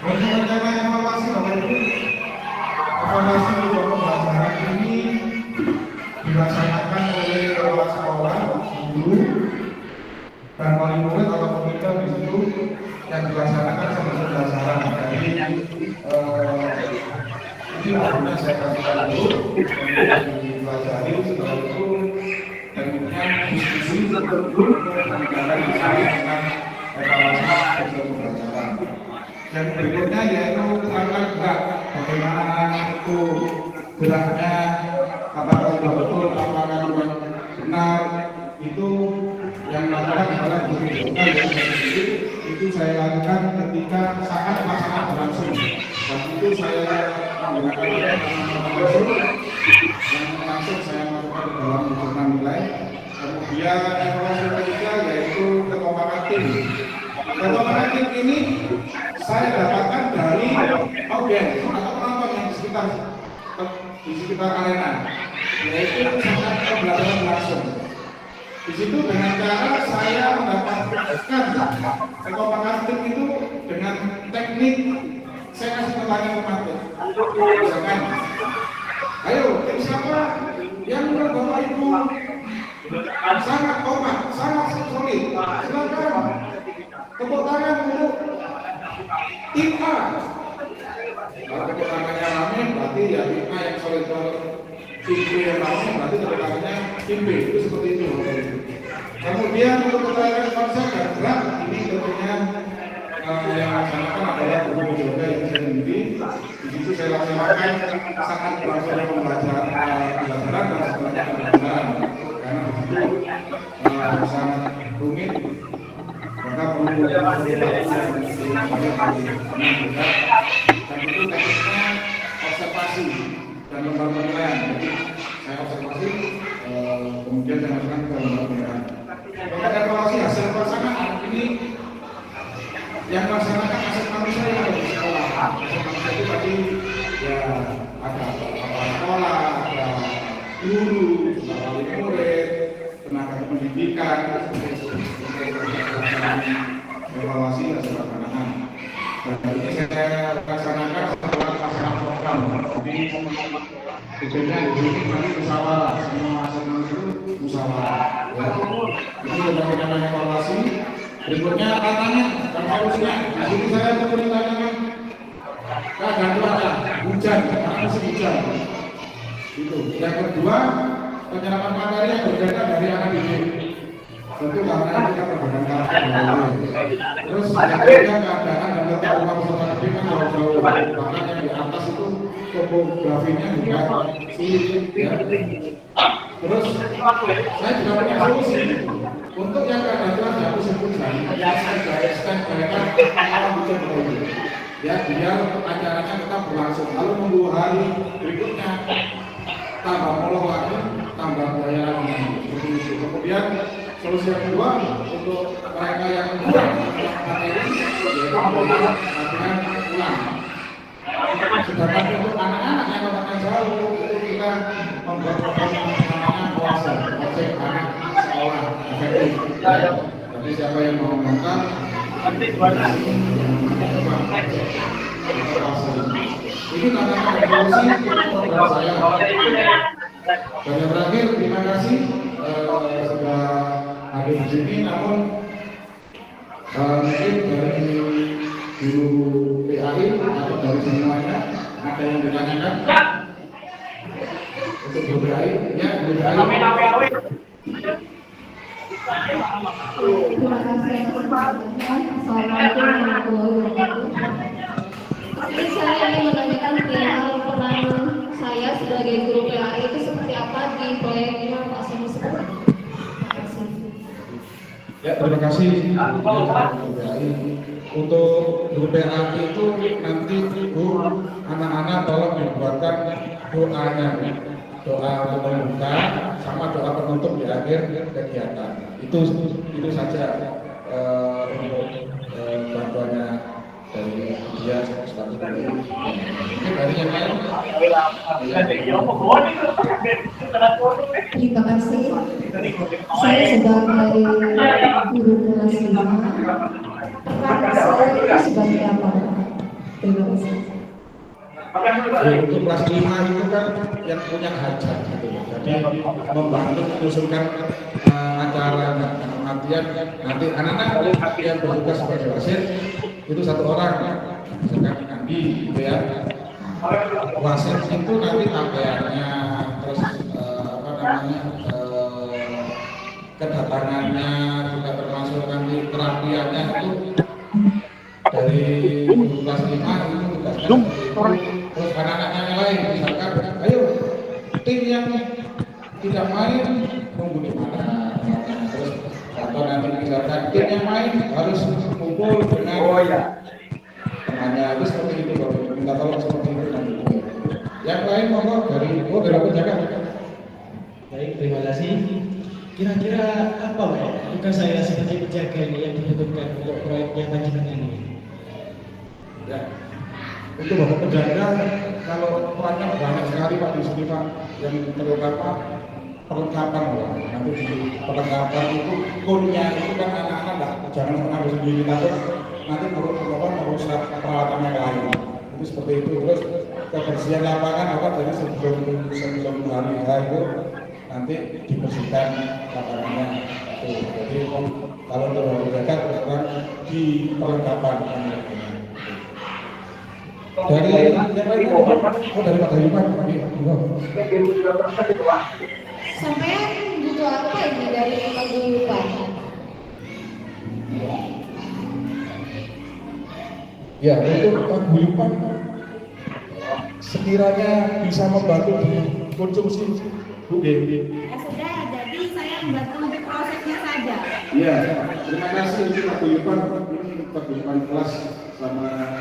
rencana evaluasi Bapak Ibu. Evaluasi untuk pembelajaran ini dilaksanakan oleh kepala sekolah, guru, dan wali murid atau pembimbing di situ yang dilaksanakan sebagai pembelajaran. Jadi ini waktunya saya kasihkan dulu, kemudian dipelajari, setelah itu kemudian diskusi untuk pembelajaran dengan evaluasi hasil pembelajaran. Yang berikutnya yaitu keterangan gerak, bagaimana itu geraknya, apakah sudah betul, apakah sudah benar, itu yang melakukan adalah guru itu saya lakukan ketika saat pelaksanaan berlangsung. Dan itu saya menggunakan yang langsung saya masukkan ke dalam jurnal nilai. Kemudian evaluasi ketiga yaitu kekompakan tim. Kekompakan tim ini saya dapatkan dari audiens atau penonton yang di sekitar arena, yaitu saat pembelajaran berlangsung. Di situ dengan cara saya mendapatkan kekompakan tim itu dengan teknik saya kasih pertanyaan tematik. Misalkan, ayo tim siapa yang menurut Bapak Ibu sangat kompak, sangat solid, silakan tepuk tangan untuk tim A. Kalau tepuk tangannya rame berarti ya tim A yang solid. Tim B yang rame berarti tepuk tangannya tim B. Itu seperti itu. Kemudian untuk pertanyaan konsep dan gerak ini tentunya yang laksanakan adalah guru yoga yang saya sendiri. Di situ saya laksanakan saat berlangsungnya pembelajaran dan setelahnya pembelajaran. Karena di situ sangat rumit, maka perlu dan itu tekniknya observasi dan lembar penilaian. Jadi saya observasi, kemudian saya masukkan ke lembar penilaian. Untuk evaluasi hasil pelaksanaan ini yang melaksanakan aset manusia yang ada di sekolah. Aset manusia itu tadi ya ada kepala sekolah, ada guru, wali murid, tenaga pendidikan, evaluasi hasil pelaksanaan. Dan ini saya laksanakan setelah pelaksanaan program. Jadi tujuannya di sini nanti musyawarah, semua hasil manusia itu musyawarah. Ini adalah namanya evaluasi. Berikutnya tantangan dan solusinya. Di sini saya menceritakan keadaan cuaca, hujan, musim hujan. Itu. Yang kedua, penyerapan materi yang berbeda dari anak didik. Tentu karena kita perbedaan karakter. Terus yang ketiga keadaan dan letak rumah peserta didik kan jauh-jauh. Bahkan yang di atas itu topografinya juga sulit. Ya. Terus saya juga punya solusi. Untuk yang keadaan cuaca musim hujan, saya extend mereka malam hujan dulu. Ya, biar acaranya tetap berlangsung. Lalu nunggu hari berikutnya tambah molor lagi, tambah bayar lagi. Seperti itu. Kemudian solusi yang kedua untuk mereka yang kurang materi, yaitu latihan ulang. Sedangkan untuk anak-anak yang katakan jauh, itu kita membuat program namanya puasa, project anak sekolah efektif. Jadi siapa yang mau menonton, ini tantangan evolusi program saya. Dan yang terakhir, terima kasih sudah hadir di sini. Namun mungkin dari guru PAI atau dari semuanya ada yang ditanyakan untuk guru PAI? Ya, guru PAI. Terima kasih. Assalamualaikum warahmatullahi wabarakatuh. Ini saya ingin menanyakan perihal peran saya sebagai guru PAI itu seperti apa di proyeknya Pak Soni. Ya, terima kasih. Untuk guru PAI itu nanti anak-anak tolong dibuatkan doanya, doa pembuka sama doa penutup di akhir kegiatan. Itu saja untuk bantuannya dari dia sebagai dari. Mungkin dari yang lain. Terima kasih. Saya sebagai guru kelas 5. Peran saya itu sebagai apa? Terima kasih. Untuk kelas 5 itu kan yang punya hajat gitu ya. Jadi membantu mengusulkan acara artian nanti anak-anak yang bertugas sebagai wasit itu 1 orang, misalkan Andi gitu ya. Wasit itu nanti pakaiannya, terus kedatangannya juga termasuk nanti terapiannya itu dari kelas 5 itu tugasnya. Terus anak-anaknya yang lain misalkan, ayo tim yang tidak main tunggu di mana, terus atau nanti misalkan tim yang main harus kumpul dengan temannya, itu seperti itu kalau minta tolong seperti itu nanti. Yang lain monggo dari aku jaga. Baik, terima kasih. Kira-kira apa Pak tugas saya sebagai penjaga ini yang dibutuhkan untuk proyeknya panjenengan ini? Ya, untuk bapak penjaga kalau perannya banyak sekali Pak di sini Pak, yang terutama perlengkapan Pak. Nanti di perlengkapan itu kunnya itu kan anak-anak lah, jangan mengambil sendiri takut nanti merusak peralatan yang lain. Itu seperti itu. Terus kebersihan lapangan apa jadi sebelum hari itu nanti dibersihkan lapangannya. Jadi kalau untuk menjaga terus di perlengkapan. Dari yang lain dari Pak Dayuman Sampai butuh apa ini dari paguyuban? Ya, untuk paguyuban sekiranya bisa membantu di konsumsi Bu Dewi. Sudah, jadi saya membantu untuk prosesnya saja. Iya, terima kasih untuk paguyuban kelas sama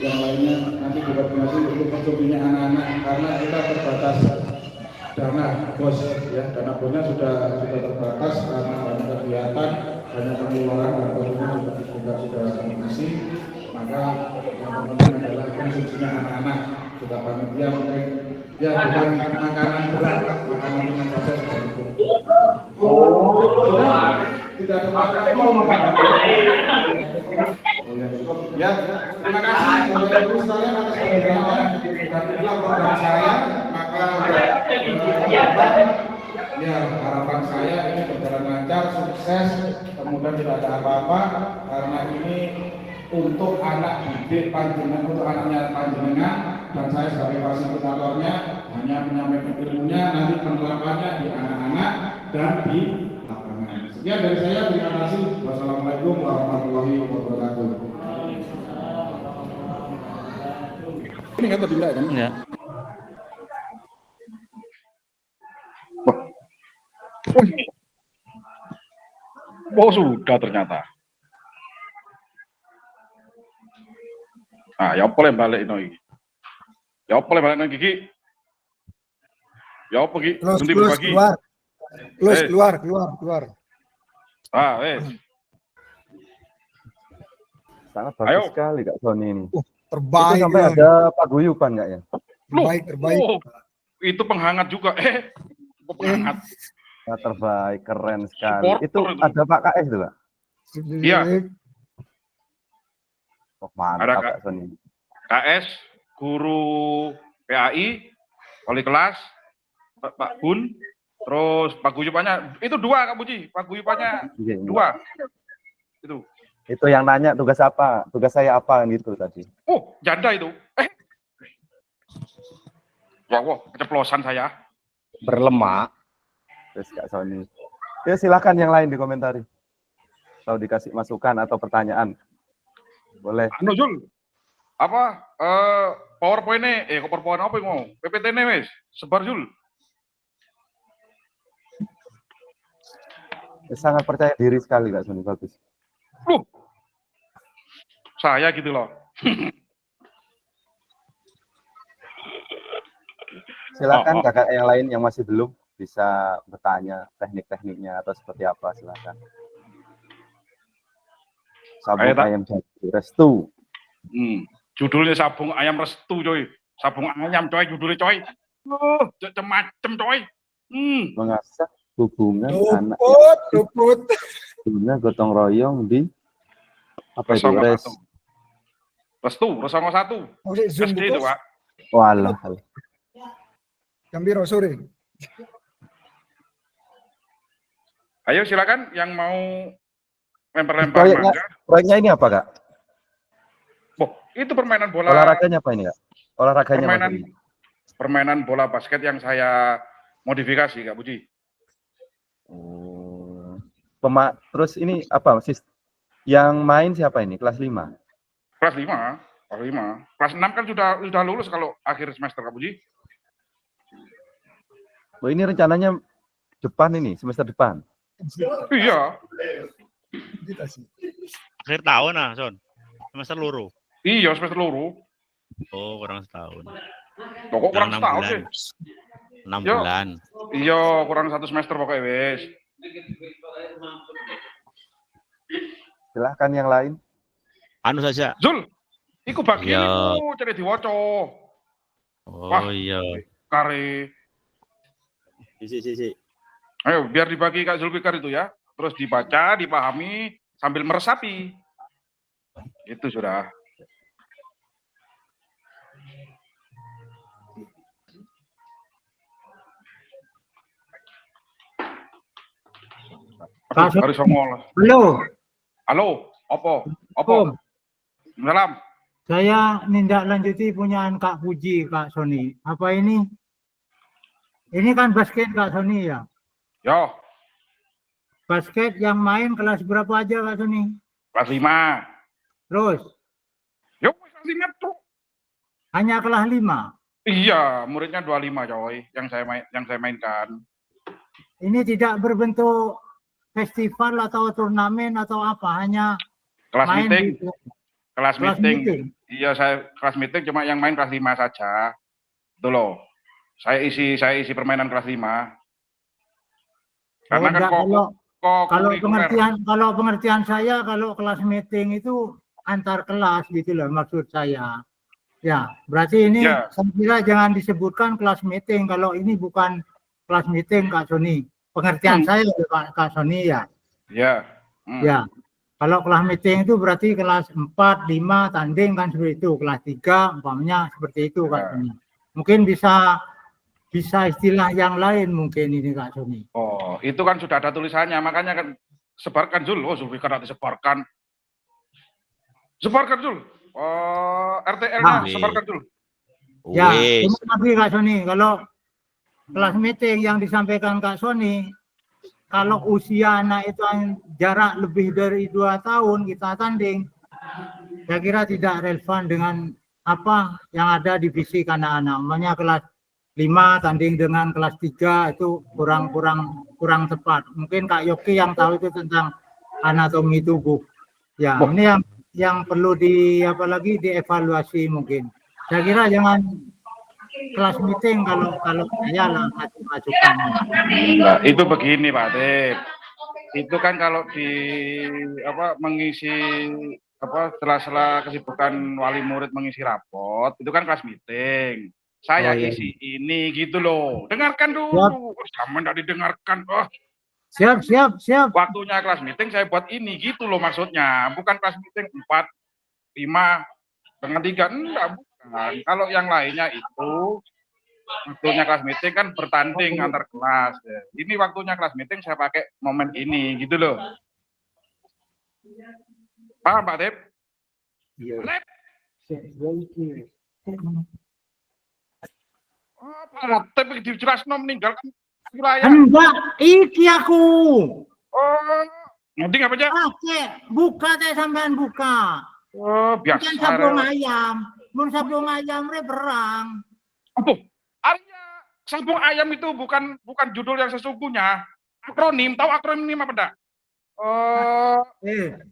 yang lainnya nanti dikoordinasi untuk konsumsinya anak-anak karena kita terbatas dana bos ya, dana bosnya sudah terbatas karena banyak kegiatan, banyak pengeluaran dan tentunya juga sudah mengisi, maka yang penting adalah konsumsinya anak-anak. Kita panitia mungkin ya bukan makanan berat, makanan dengan saja seperti itu. Tidak ada makanan. Ya, terima kasih Bapak Ibu sekalian atas perhatiannya. Dan itulah program saya, maka ya harapan saya ini berjalan lancar, sukses, kemudian tidak ada apa-apa karena ini untuk anak didik panjenengan, untuk anaknya panjenengan, dan saya sebagai fasilitatornya hanya menyampaikan ilmunya, nanti penerapannya di anak-anak dan di lapangan. Sekian dari saya, terima kasih. Wassalamualaikum warahmatullahi wabarakatuh. Ini kan tadi kan? Ya. Oh sudah ternyata. Ah, ya apa yang balik ini? Ya apa yang balik ini Gigi? Ya apa Gigi? Nanti berbagi. Keluar. Ah, Sangat bagus sekali Kak Soni ini. Terbaik. Itu sampai ada paguyuban nggak ya? Terbaik. Oh, itu penghangat juga. Penghangat. Ya, terbaik, keren sekali. Supporter Itu ada Pak KS tuh Pak? Iya. Oh, mantap Ada Kak Soni. KS, guru PAI, wali kelas, Pak Bun, terus paguyubannya itu 2 Kak Puji, paguyubannya 2. Itu. Itu yang nanya tugas apa? Tugas saya apa gitu tadi. Oh, janda itu. Wow, keceplosan saya. Berlemak. Terus Kak Sony. Ya silakan yang lain dikomentari. Kalau dikasih masukan atau pertanyaan. Boleh. Anu Jul. Apa PowerPoint-nya PowerPoint apa yang mau? PPT-nya wis, sebar Jul. Sangat percaya diri sekali Kak Sony, bagus. Saya gitu loh. Silakan kakak yang lain yang masih belum bisa bertanya teknik-tekniknya atau seperti apa, silakan. Sabung ayam jadi restu. Judulnya sabung ayam restu coy. Sabung ayam coy judulnya coy. Macem-macem coy. Mengasah hubungan anak Luput. guna gotong royong di apa itu Restu 01. SD itu Pak. Walah. Jam biru sore. Ayo silakan yang mau lempar-lempar proyeknya ini apa Kak? Itu permainan bola. Olahraganya apa ini Kak? Olahraganya permainan bola basket yang saya modifikasi Kak Puji. Terus ini apa? Yang main siapa ini? Kelas 5? Kelas 5. Kelas 6 kan sudah lulus kalau akhir semester Kak Puji. Oh, ini rencananya depan ini, semester depan. Iya. Akhir tahun Son. Semester luru. Iya, semester luru. Oh, kurang setahun. Kok kurang setahun sih? 6 bulan. Iya, kurang 1 semester pokoknya wes. Silahkan yang lain. Anu saja. Zul, iku bagian itu cari diwaca. Oh iya. Kare. Si. Ayo, biar dibagi Kak Zulfikar itu ya. Terus dibaca, dipahami, sambil meresapi. Itu sudah. Harus ngomong. Halo, opo? Salam. Saya nindaklanjuti punyaan Kak Puji, Kak Sony. Apa ini? Ini kan basket Kak Sony ya? Yo. Basket yang main kelas berapa aja Kak Sony? Kelas 5. Terus? Yo, kelas 5 tuh. Hanya kelas 5? Iya, muridnya 25 coy, yang saya mainkan. Ini tidak berbentuk festival atau turnamen atau apa, hanya kelas main meeting. Gitu. Kelas meeting. Iya, saya kelas meeting cuma yang main kelas 5 saja. Itu loh. Saya isi permainan kelas 5. Karena kan kalau pengertian saya kalau kelas meeting itu antar kelas gitu loh maksud saya. Ya, berarti ini saya kira jangan disebutkan kelas meeting kalau ini bukan kelas meeting Kak Sony. Pengertian saya Kak Sony ya. Ya. Ya. Kalau kelas meeting itu berarti kelas 4, 5 tanding kan seperti itu, kelas 3 umpamanya seperti itu Kak Sony. Mungkin bisa istilah yang lain mungkin ini Kak Sony. Oh, itu kan sudah ada tulisannya, makanya kan sebarkan Jul. Oh, Zulfikar nanti sebarkan. Sebarkan Jul. RTL-nya sebarkan Jul. Ya, terima kasih Kak Sony. Kalau kelas meeting yang disampaikan Kak Sony, kalau usia anak itu jarak lebih dari 2 tahun kita tanding, saya kira tidak relevan dengan apa yang ada di fisik anak-anak. Namanya kelas 5 tanding dengan kelas 3 itu kurang tepat. Mungkin Kak Yoki yang tahu itu tentang anatomi tubuh. Ya, ini yang perlu dievaluasi mungkin. Saya kira jangan kelas meeting kalau saya lah masukan. Nah, itu begini Pak Tip. Itu kan kalau di mengisi sela-sela kesibukan wali murid mengisi rapot, itu kan kelas meeting. Saya isi ini gitu loh. Dengarkan dulu. Sama enggak didengarkan. Siap. Waktunya kelas meeting saya buat ini gitu loh maksudnya. Bukan kelas meeting 4, 5 dengan 3 enggak, bukan. Kalau yang lainnya itu waktunya kelas meeting kan bertanding antar kelas. Ini waktunya kelas meeting saya pakai momen ini gitu loh. Paham Pak Tep? Iya. Tep. Oh, Pak Tep dijelasno meninggalkan wilayah. Enggak, iki aku. Oh, ngerti apa aja? Buka teh sampean buka. Oh, biasa. Bukan sabung ayam. Mun sabung ayam re berang. Apa? Artinya sabung ayam itu bukan judul yang sesungguhnya. Akronim, tahu akronim apa enggak?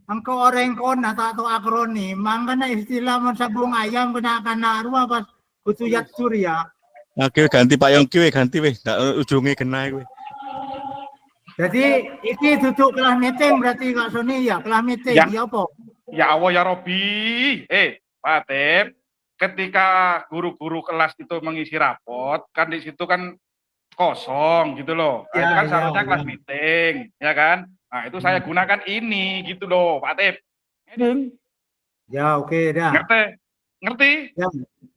Engkau orang kona tak tahu akronim. Mangkana istilah mun sabung ayam kena ruah pas kutuyat surya. Oke, ganti Pak Yongki ganti weh. Ndak ujunge kena kowe. Jadi iki duduk kelas meeting berarti Kak Sony ya, kelas meeting ya apa? Ya Allah ya Robi. Pak Tep, ketika guru-guru kelas itu mengisi rapot, kan di situ kan kosong gitu loh. Nah, itu kan seharusnya kelas meeting, ya kan? Nah, itu saya gunakan ini gitu loh, Pak Tep. Ya oke dah. Ngerti?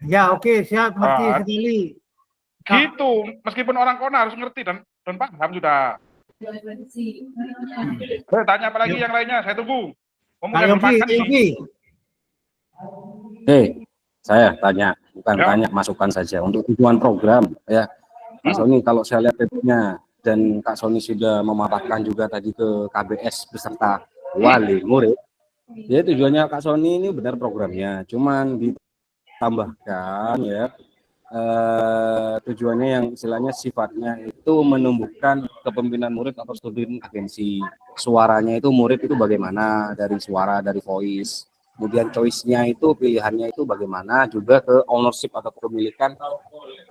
Ya oke, siap, ngerti sekali. Gitu, meskipun orang kona harus ngerti dan paham sudah. Tanya apa lagi yang lainnya, saya tunggu. Saya tanya, bukan tanya, masukan saja untuk tujuan program ya. Kak Sony, kalau saya lihat titiknya dan Kak Sony sudah memaparkan juga tadi ke KBS beserta wali murid, ya tujuannya Kak Sony ini benar programnya, cuman ditambahkan ya tujuannya yang istilahnya sifatnya itu menumbuhkan kepemimpinan murid atau student agensi. Suaranya itu murid itu bagaimana, dari suara, dari voice, kemudian choice-nya itu, pilihannya itu bagaimana, juga ke ownership atau kepemilikan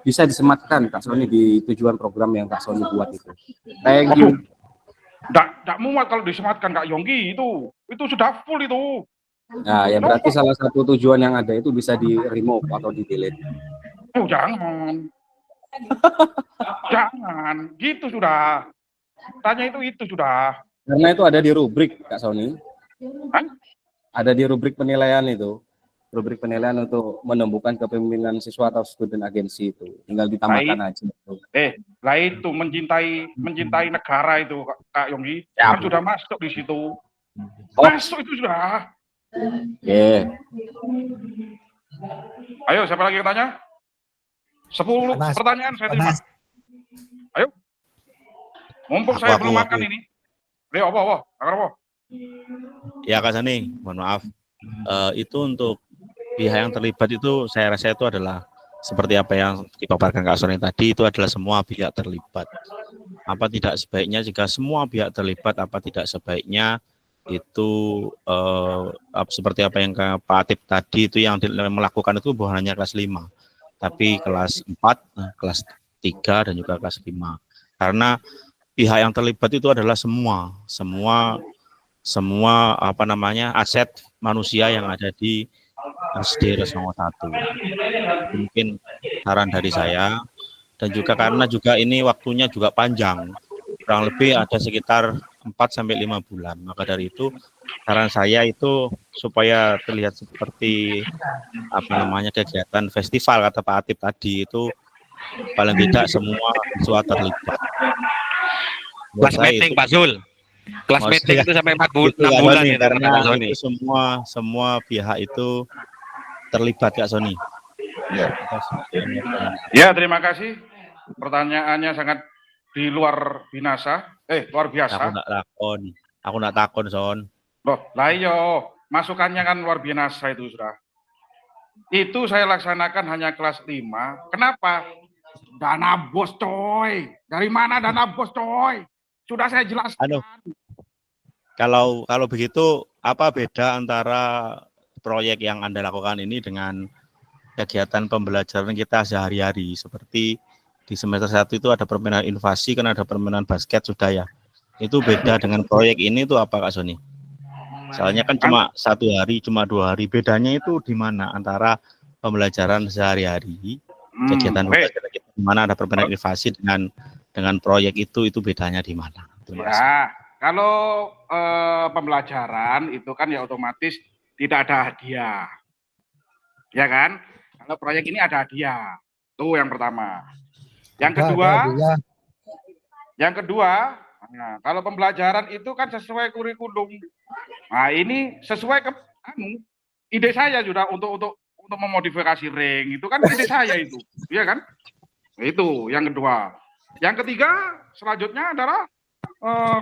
bisa disematkan Kak Sony di tujuan program yang Kak Sony buat itu. Thank you. Nggak muat kalau disematkan Kak Yonggi, itu sudah full itu. Nah, ya berarti salah satu tujuan yang ada itu bisa di remove atau di delete. Oh, jangan. Jangan, gitu sudah. Tanya itu sudah. Karena itu ada di rubrik Kak Sony. Ada di rubrik penilaian itu. Rubrik penilaian untuk menumbuhkan kepemimpinan siswa atau student agensi itu. Tinggal ditambahkan aja. Lah itu mencintai negara itu Kak Yonggi. Kan sudah masuk di situ. Masuk itu sudah. Ayo, siapa lagi yang tanya? 10 pertanyaan saya terima. Ayo. Mumpung saya belum makan ini. Ayo, apa? Ya Kak Sony, mohon maaf. Itu untuk pihak yang terlibat itu saya rasa itu adalah seperti apa yang dipaparkan Kak Sony tadi, itu adalah semua pihak terlibat. Apa tidak sebaiknya jika semua pihak terlibat, apa tidak sebaiknya itu seperti apa yang Pak Atip tadi itu yang melakukan itu bukan hanya kelas 5. Tapi kelas 4, kelas 3 dan juga kelas 5. Karena pihak yang terlibat itu adalah semua aset manusia yang ada di SD Resongo 1. Mungkin saran dari saya, dan juga karena juga ini waktunya juga panjang, kurang lebih ada sekitar 4-5 bulan. Maka dari itu saran saya itu supaya terlihat seperti kegiatan festival kata Pak Atip tadi, itu paling tidak semua siswa terlibat. Kelas meeting Pak Zul. Kelas meeting itu sampai 6 bulan ya, karena itu semua pihak itu terlibat Kak Sony. Ya, terima kasih. Pertanyaannya sangat di luar luar biasa. Aku nggak takon Son. Loh, lah iyo, masukannya kan luar biasa itu sudah. Itu saya laksanakan hanya kelas 5. Kenapa? Dana bos coy. Dari mana dana bos coy? Sudah saya jelaskan. Kalau begitu, apa beda antara proyek yang Anda lakukan ini dengan kegiatan pembelajaran kita sehari-hari? Seperti di semester 1 itu ada permainan inovasi, kan ada permainan basket sudah ya. Itu beda dengan proyek ini itu apa Kak Sony? Soalnya kan cuma 1 hari, cuma 2 hari. Bedanya itu di mana antara pembelajaran sehari-hari, kegiatan pembelajaran kita, di mana ada permainan inovasi dengan proyek itu bedanya di mana? Ya, kalau pembelajaran itu kan ya otomatis tidak ada hadiah. Ya kan? Kalau proyek ini ada hadiah. Itu yang pertama. Yang kedua, Nah, kalau pembelajaran itu kan sesuai kurikulum. Nah, ini sesuai ke ide saya sudah untuk memodifikasi ring. Itu kan ide saya itu. Iya kan? Itu yang kedua. Yang ketiga, selanjutnya adalah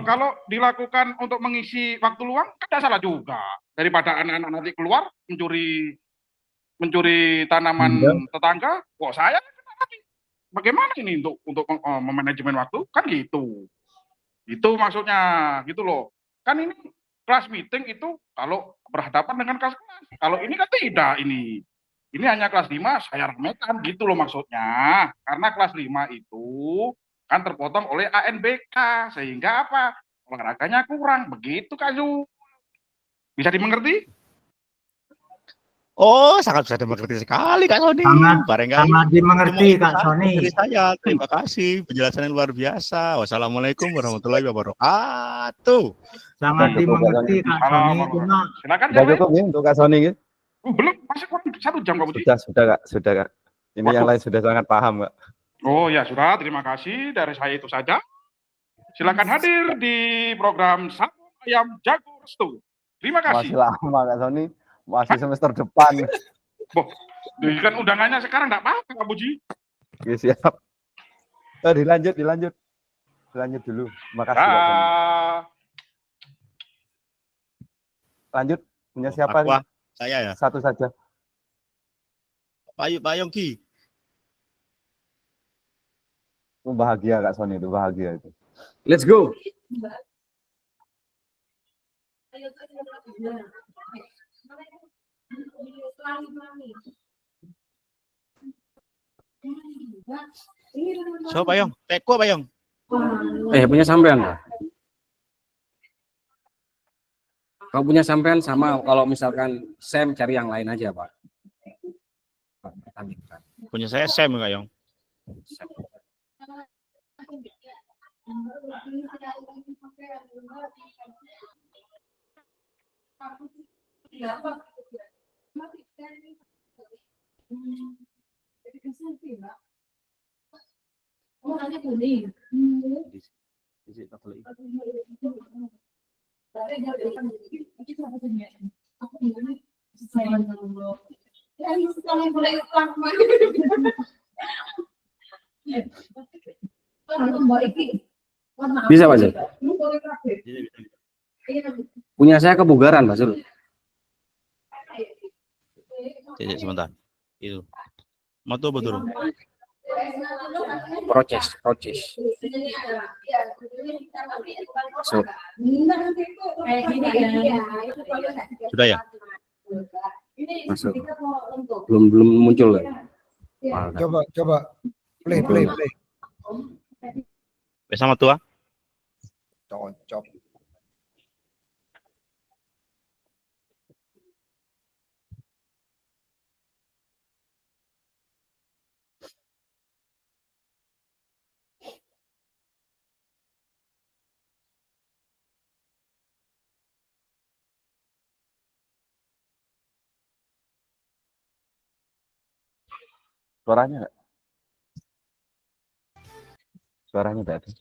kalau dilakukan untuk mengisi waktu luang, kan tidak salah juga. Daripada anak-anak nanti keluar mencuri tanaman tetangga, kok saya bagaimana ini untuk memanajemen waktu? Kan gitu. Itu maksudnya, gitu loh. Kan ini kelas meeting itu kalau berhadapan dengan kelas. Kalau ini kan tidak ini. Ini hanya kelas 5 saya ramekan gitu loh maksudnya. Karena kelas 5 itu kan terpotong oleh ANBK sehingga apa? Olahraganya kurang. Begitu Kak Zul. Bisa dimengerti? Oh, sangat bisa dimengerti sekali Kak Sony. Sangat dimengerti Kak Sony. Dari saya, terima kasih penjelasan yang luar biasa. Wassalamualaikum warahmatullahi wabarakatuh. Sangat dimengerti Kak Sony. Silakan Sudah cukup nih untuk Kak Sony gitu. Belum, masih kurang 1 jam Kak Budi. Sudah Kak. Ini yang lain sudah sangat paham Kak. Oh ya sudah, terima kasih dari saya itu saja. Silakan hadir di program Sabun Ayam Jago Restu. Terima kasih. Masih lama Kak Sony. Masih semester depan. Boh, kan undangannya sekarang enggak apa-apa Kak Buji. Oke, siap. Dilanjut dulu. Makasih. Lanjut. Punya siapa nih? Saya ya. Satu saja. Pak Yongki. Bahagia Kak Sony itu, bahagia itu. Let's go. So, Pak Yong. Teko, Pak Yong. Punya sampean Pak. Kalau punya sampean sama, kalau misalkan Sam cari yang lain aja Pak. Punya saya Sam Kak Yong. Bisa Pak Zul? Punya saya kebugaran Pak Zul. Sebentar. Itu. Mau tuh betul. Proses. So. Sudah ya? Masuk. Belum muncul ya? Coba. Play. Bersama tua. Cocok. Suaranya enggak? Suaranya enggak ada.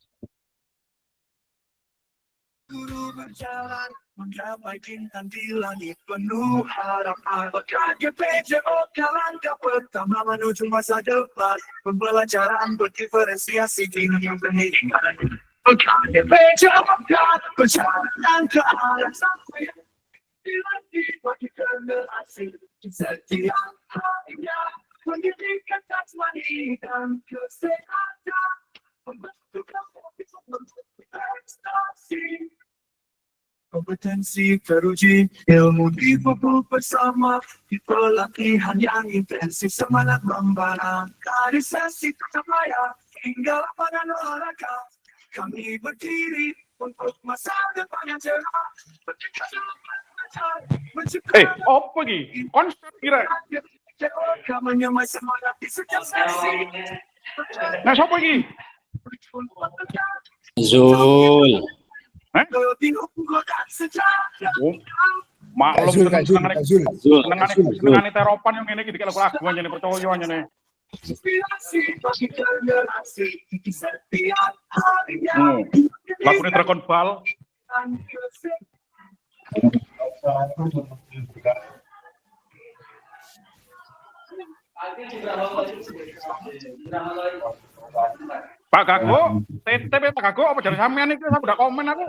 Berjalan menggapai bintang di langit penuh harapan. KGPJO langkah pertama menuju masa depan. Pembelajaran berdiferensiasi dengan pendidikan. KGPJO berjalan ke arah sampai dilatih bagi generasi setiap harinya. Pendidikan jasmani dan kesehatan membentukkan prestasi. Kompetensi teruji, ilmu dipupuk bersama, di pelatihan yang intensif, semangat membara, dari sesi percaya hingga lapangan olahraga. Kami berdiri untuk masa depan yang cerah. Apa lagi? Konsep kira. Menyamai semangat di setiap sesi. Nah, siapa lagi? Zul. Maklum Kak Zul. senengane teropan yang ini iki lagu aja nih percaya aja nih. Inspirasi bagi generasi setiap harinya. Lagunya Dragon Ball. Pak Gago, TTP Pak Gago apa dari sampean itu? Saya udah komen aku.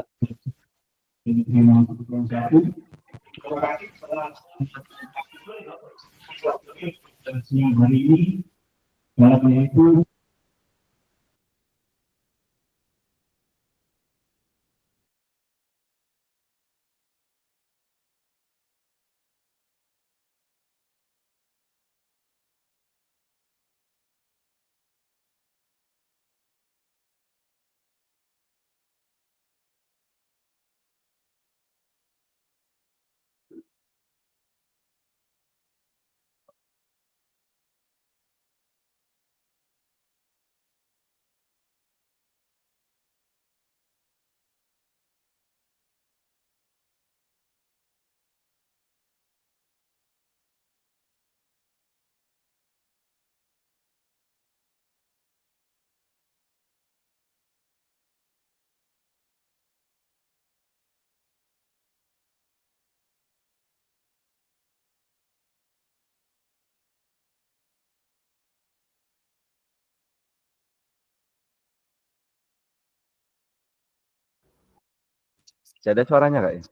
Jadi ada suaranya nggak ya?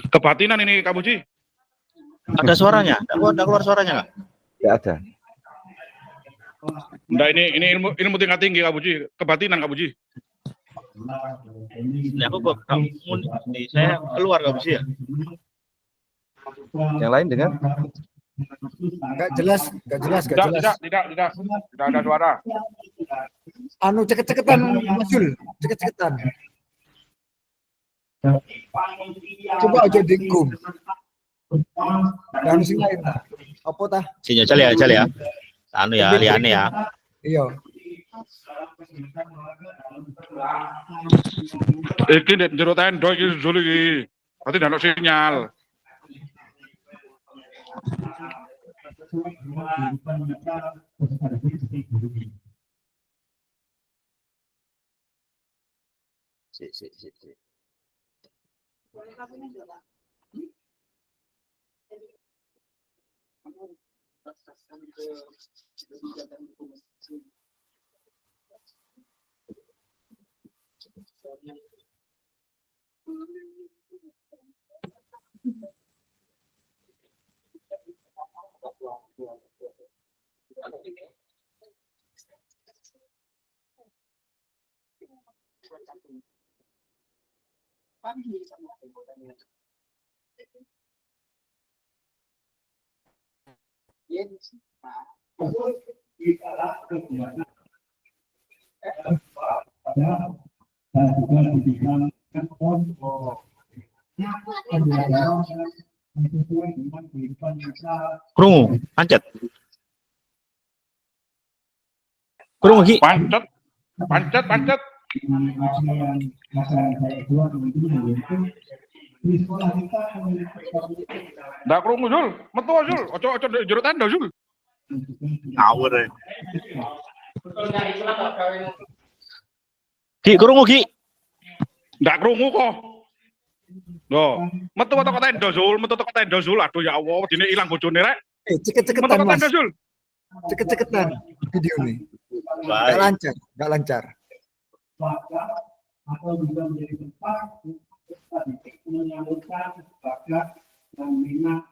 Kebatinan ini Kak Puji. Ada suaranya? Ada keluar suaranya nggak? Nggak ada. Enggak, ini ilmu tingkat tinggi Kak Puji. Kebatinan Kak Puji. Ini aku saya keluar Kak Puji ya. Yang lain dengar? Nggak jelas. Tidak ada suara. Anu ceket-ceketan, Mas Jul. Ceket-ceketan. Coba aja dingkum. Dan sing lain. Apa tah? Sinyal jal ya. Anu ya, liane ya. Iya. Iki ndek jero tenda iki Zul iki. Berarti ndak ono sinyal. Si. Krungu, pancet. Krungu Ki. Pancet. Ndak krungu Zul, metu Zul. Ojo jero tenda Zul. Ngawur. Ki, krungu Ki. Ndak krungu kok. Loh, metu teko tenda Zul. Aduh ya Allah, dine ilang bojone rek. Ceket-ceketan, Metu Mas. tenda Zul. Ceket-ceketan video nih. Baik. Nggak lancar. Atau juga menjadi tempat untuk menyalurkan bakat dan minat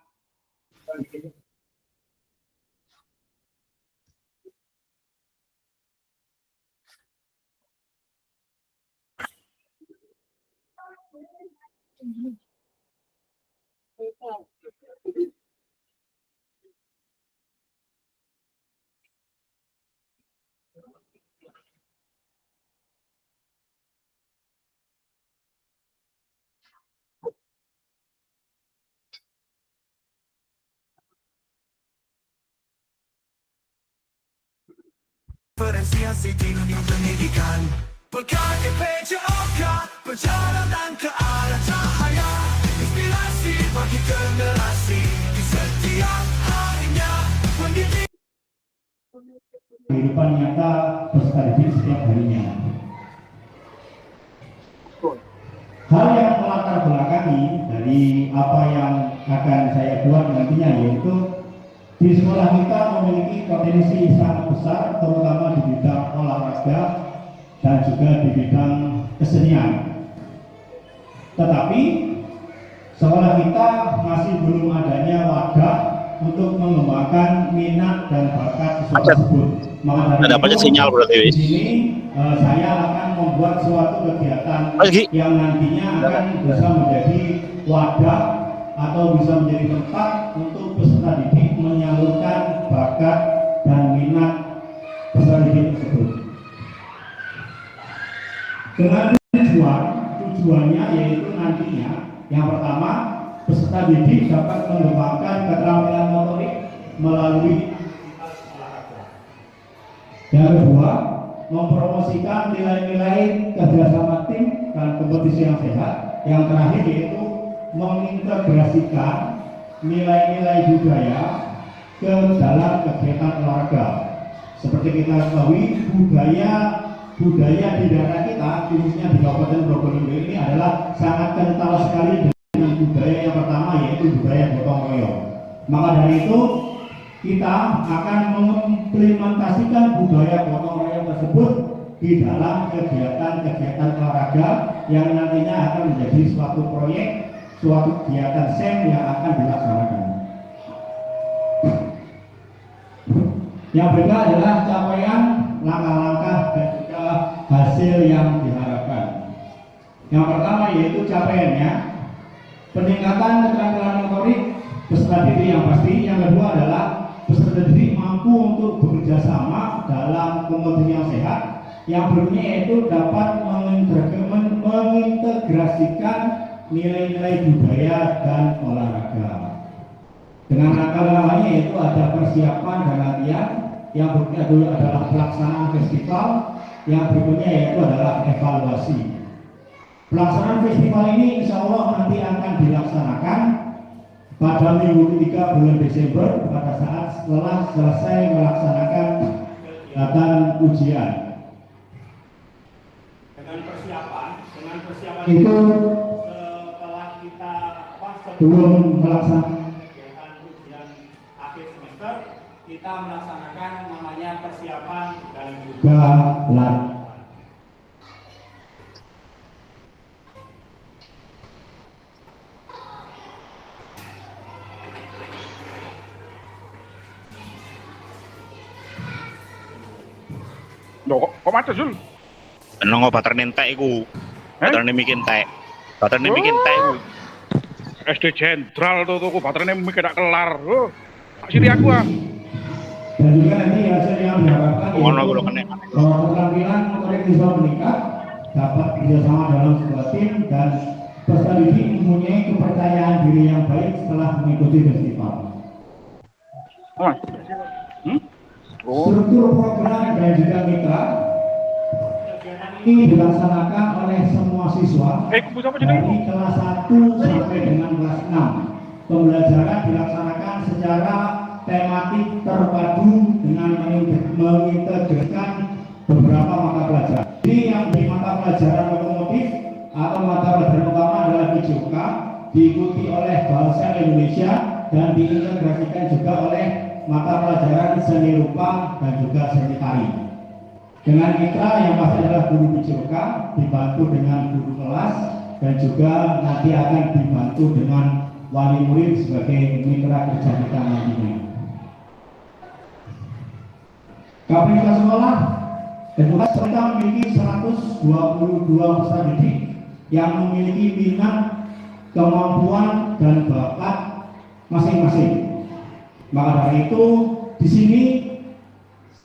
Diferensiasi di dunia pendidikan. Berkaki PJOK, perjalanan ke arah cahaya. Inspirasi bagi generasi di setiap harinya. Pendidik kehidupan nyata peserta didik setiap harinya. Hal yang melatar belakangi dari apa yang akan saya buat nantinya yaitu di sekolah kita memiliki potensi sangat besar terutama di bidang olahraga dan juga di bidang kesenian. Tetapi sekolah kita masih belum adanya wadah untuk mengembangkan minat dan bakat siswa tersebut. Maka dari itu, sinyal berarti. Di sini saya akan membuat suatu kegiatan yang nantinya akan bisa menjadi wadah atau bisa menjadi tempat untuk peserta didik menyalurkan bakat dan minat peserta didik tersebut. Dengan tujuannya yaitu nantinya yang pertama peserta didik dapat mengembangkan keterampilan motorik melalui aktivitas olahraga. Yang kedua, mempromosikan nilai-nilai kerjasama tim dan kompetisi yang sehat. Yang terakhir yaitu mengintegrasikan nilai-nilai budaya ke dalam kegiatan olahraga. Seperti kita ketahui, budaya di daerah kita, khususnya di Kabupaten Probolinggo ini adalah sangat kental sekali dengan budaya yang pertama yaitu budaya gotong royong. Maka dari itu kita akan mengimplementasikan budaya gotong royong tersebut di dalam kegiatan-kegiatan olahraga yang nantinya akan menjadi suatu proyek, suatu kegiatan SEM yang akan dilaksanakan. Yang berikutnya adalah capaian, langkah-langkah dan juga hasil yang diharapkan. Yang pertama yaitu capaiannya, peningkatan keterampilan motorik peserta didik yang pasti. Yang kedua adalah peserta didik mampu untuk bekerja sama dalam kompetisi yang sehat. Yang berikutnya yaitu dapat mengintegrasikan nilai-nilai budaya dan olahraga. Dengan langkah-langkahnya yaitu ada persiapan dan latihan. Yang berikutnya dulu adalah pelaksanaan festival. Yang berikutnya yaitu adalah evaluasi. Pelaksanaan festival ini insya Allah nanti akan dilaksanakan pada minggu ketiga bulan Desember pada saat setelah selesai melaksanakan kegiatan ujian. Dengan persiapan itu setelah kita sebelum melaksanakan kegiatan ujian akhir semester, kita melaksanakan namanya persiapan dan juga latihan. Loh, kok macet, Zul? Nonggo baterai entek iku. Baterai mikin entek. Baterai mikin entek iku. SD Jenderal tuh baterainya mikir tak kelar. Oh, sini aku ah. Dan juga nanti hasil yang diharapkan keterampilan motorik siswa meningkat, dapat kerjasama dalam sebuah tim dan peserta didik mempunyai kepercayaan diri yang baik setelah mengikuti festival. Struktur program dan juga mitra ini dilaksanakan oleh semua siswa dari kelas 1 sampai dengan kelas 6. Pembelajaran dilaksanakan secara tematik terpadu dengan mengintegrasikan beberapa mata pelajaran. Jadi yang di mata pelajaran otomotif atau mata pelajaran utama adalah PJOK, diikuti oleh Bahasa Indonesia dan diintegrasikan juga oleh mata pelajaran seni rupa dan juga seni tari. Dengan mitra yang pasti adalah guru PJOK, dibantu dengan guru kelas dan juga nanti akan dibantu dengan wali murid sebagai mitra kerja kita nantinya. Kapasitas sekolah kita memiliki 122 peserta didik yang memiliki minat, kemampuan dan bakat masing-masing. Maka dari itu di sini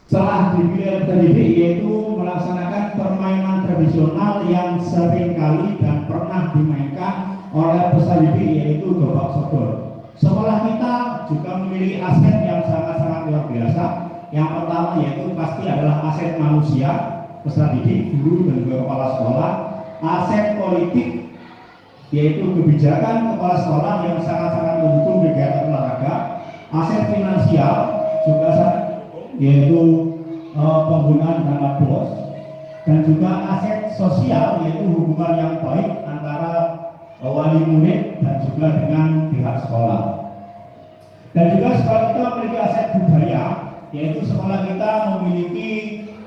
setelah dipilih peserta didik yaitu melaksanakan permainan tradisional yang sering kali dan pernah dimainkan oleh peserta didik yaitu gobak sodor. Sekolah kita juga memiliki aset yang sangat-sangat luar biasa. Yang pertama yaitu pasti adalah aset manusia, peserta didik, guru dan juga kepala sekolah. Aset politik yaitu kebijakan kepala sekolah yang sangat-sangat mendukung kegiatan olahraga. Aset finansial juga sangat mendukung yaitu penggunaan dana BOS, dan juga aset sosial, yaitu hubungan yang baik antara wali murid dan juga dengan pihak sekolah. Dan juga sekolah kita memiliki aset budaya, yaitu sekolah kita memiliki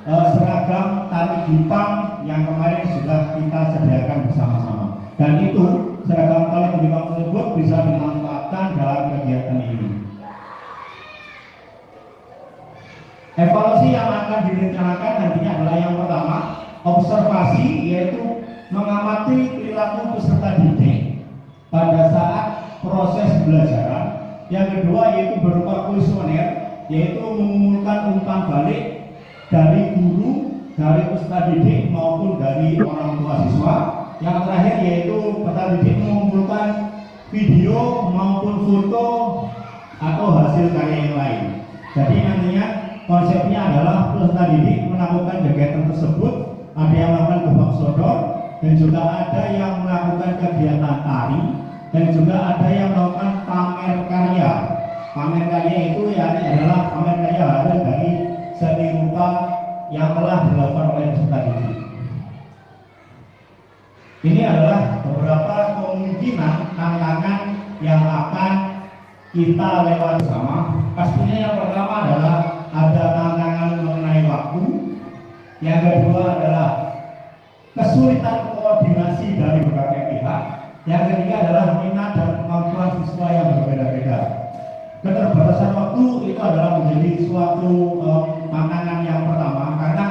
seragam tari Jepang yang kemarin sudah kita sediakan bersama-sama. Dan itu seragam tari Jepang tersebut bisa dimanfaatkan dalam kegiatan ini. Evaluasi yang akan direncanakan nantinya adalah yang pertama, observasi, yaitu mengamati perilaku peserta didik pada saat proses pembelajaran. Yang kedua yaitu berupa kuesioner, yaitu mengumpulkan umpan balik dari guru, dari peserta didik maupun dari orang tua siswa. Yang terakhir yaitu peserta didik mengumpulkan video maupun foto atau hasil karya yang lain. Jadi nantinya konsepnya adalah peserta didik melakukan kegiatan tersebut, ada yang melakukan gobak sodor, dan juga ada yang melakukan kegiatan tari, dan juga ada yang melakukan pamer karya. Pamer karya itu adalah pamer karya hasil dari seni rupa yang telah dilakukan oleh peserta didik. Ini adalah beberapa kemungkinan tantangan yang akan kita lewati bersama. Pastinya yang pertama adalah ada tantangan mengenai waktu. Yang kedua adalah kesulitan koordinasi dari berbagai pihak. Yang ketiga adalah minat dan kemampuan siswa yang berbeda-beda. Keterbatasan waktu itu adalah menjadi suatu tantangan yang pertama, karena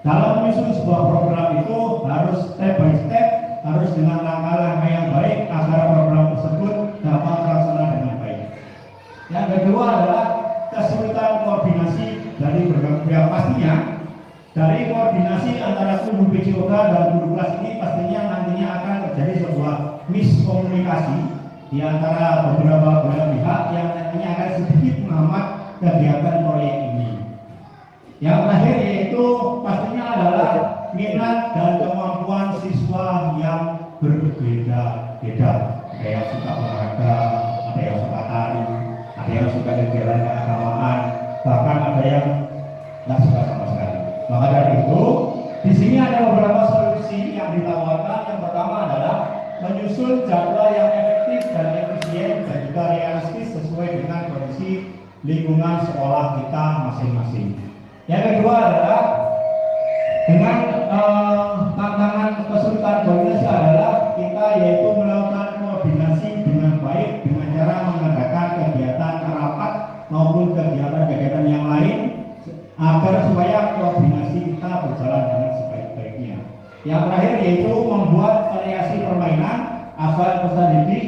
dalam menyusun sebuah program itu harus step by step, harus dengan langkah-langkah yang baik agar program tersebut dapat terlaksana dengan baik. Yang kedua adalah kesulitan koordinasi dari berbagai pihak. Pastinya dari koordinasi antara guru PJOK dan guru kelas ini pastinya nantinya akan terjadi sebuah miskomunikasi di antara beberapa pihak yang nantinya akan sedikit menghambat kegiatan proyek ini. Yang terakhir yaitu pastinya adalah minat dan kemampuan siswa yang berbeda-beda. Ada yang suka olahraga, ada yang suka tari, ada yang suka kegiatan keagamaan, bahkan ada yang nggak suka sama sekali. Maka dari itu, di sini ada beberapa solusi yang ditawarkan. Yang pertama adalah menyusun jadwal yang efektif dan efisien dan juga realistis sesuai dengan kondisi lingkungan sekolah kita masing-masing. Yang kedua adalah dengan tantangan kesulitan koordinasi adalah kita yaitu melakukan koordinasi dengan baik dengan cara mengadakan kegiatan rapat maupun kegiatan-kegiatan yang lain agar supaya koordinasi kita berjalan dengan sebaik-baiknya. Yang terakhir yaitu membuat variasi permainan agar peserta didik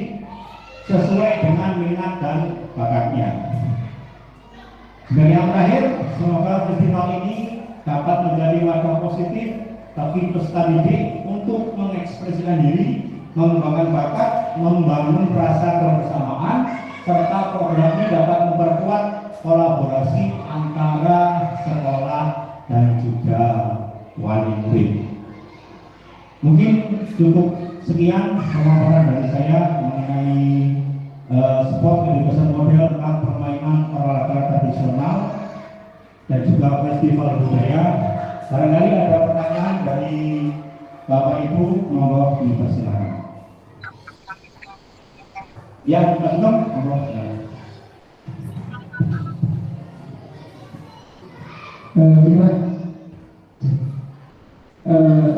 sesuai dengan minat dan bakatnya. Dan yang terakhir, semoga festival ini dapat menjadi wadah positif bagi peserta didik untuk mengekspresikan diri, mengembangkan bakat, membangun rasa kebersamaan, serta programnya dapat memperkuat kolaborasi antara sekolah dan juga wali murid. Mungkin cukup sekian pemaparan dari saya mengenai sport education model tentang permainan olahraga tradisional dan juga festival budaya. Barangkali ada pertanyaan dari Bapak Ibu, monggo dipersilakan. Yang belum, monggo silakan.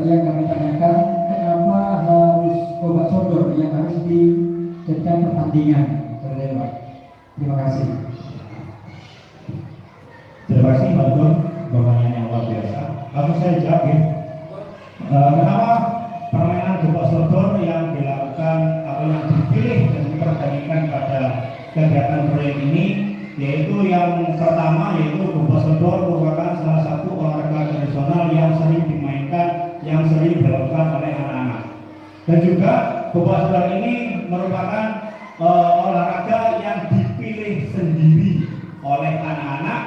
Yang kami tanyakan, kenapa harus obat sodor yang harus dijadikan pertandingan? Terima kasih. Terima kasih Pak Gun, pertanyaan yang luar biasa. Lalu saya jawab ya. Kenapa permainan gobak sodor yang dilakukan atau yang dipilih dan dipertandingkan pada kegiatan proyek ini, yaitu yang pertama yaitu gobak sodor merupakan salah satu olahraga tradisional yang sering dimainkan, yang sering dilakukan oleh anak-anak. Dan juga gobak sodor ini merupakan olahraga yang dipilih sendiri oleh anak-anak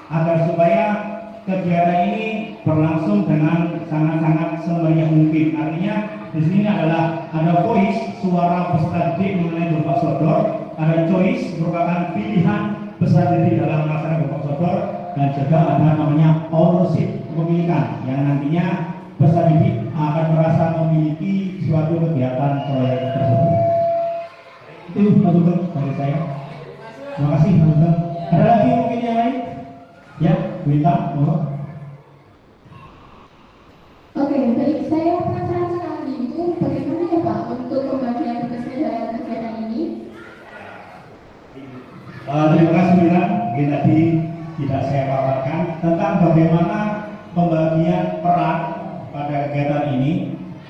agar supaya kegiatan ini berlangsung dengan sangat-sangat semeriah mungkin. Artinya di sini adalah ada voice, suara peserta didik mengenai gobak sodor, ada choice merupakan pilihan peserta didik dalam melaksanakan gobak sodor, dan juga ada namanya ownership, kepemilikan, yang nantinya peserta didik akan merasa memiliki suatu kegiatan proyek tersebut. Itu Mas Sugeng dari saya. Terima kasih Mas Sugeng. Ada lagi mungkin yang lain? Ya, Wita, Oke, baik. Saya penasaran sekali itu bagaimana ya Pak untuk pembagian tugasnya dalam kegiatan ini? Terima kasih Wita. Mungkin tadi tidak saya paparkan tentang bagaimana pembagian peran pada kegiatan ini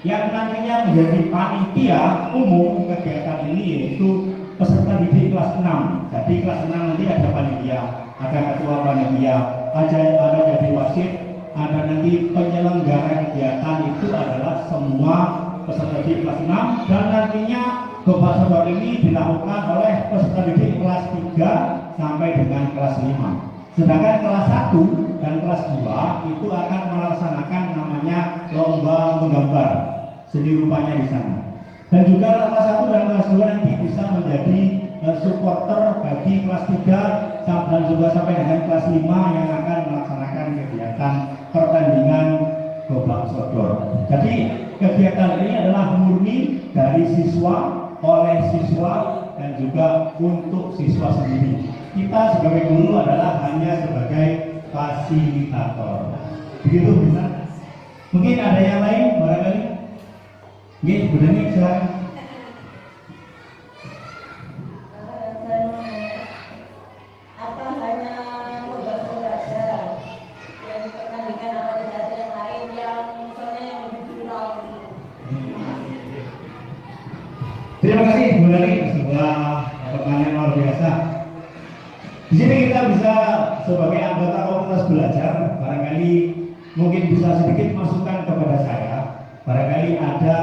yang nantinya menjadi panitia umum kegiatan ini, yaitu peserta didik kelas 6. Jadi kelas 6 nanti ada panitia, ada ketua panitia, ada jadi wasit, ada nanti penyelenggara kegiatan, itu adalah semua peserta didik kelas 6, dan nantinya Bapak Sodor ini dilakukan oleh peserta didik kelas 3 sampai dengan kelas 5. Sedangkan kelas 1 dan kelas 2 itu akan melaksanakan namanya lomba menggambar seni rupanya di sana. Dan juga kelas 1 dan kelas 2 nanti bisa menjadi supporter bagi kelas 3 dan juga sampai dengan kelas 5 yang akan melaksanakan kegiatan pertandingan gobak sodor. Jadi kegiatan ini adalah murni dari siswa, oleh siswa, dan juga untuk siswa sendiri. Kita sebagai guru adalah hanya sebagai fasilitator. Begitu bisa? Mungkin ada yang lain barangkali? Oke, Bu Dani silakan. Apa hanya membantu saja yang pertandingan atau tidak ada yang lain yang misalnya yang lebih viral? Terima kasih Bu Dani, sebuah pertanyaan luar biasa. Di sini kita bisa sebagai anggota komunitas belajar, barangkali mungkin bisa sedikit masukan kepada saya. Barangkali ada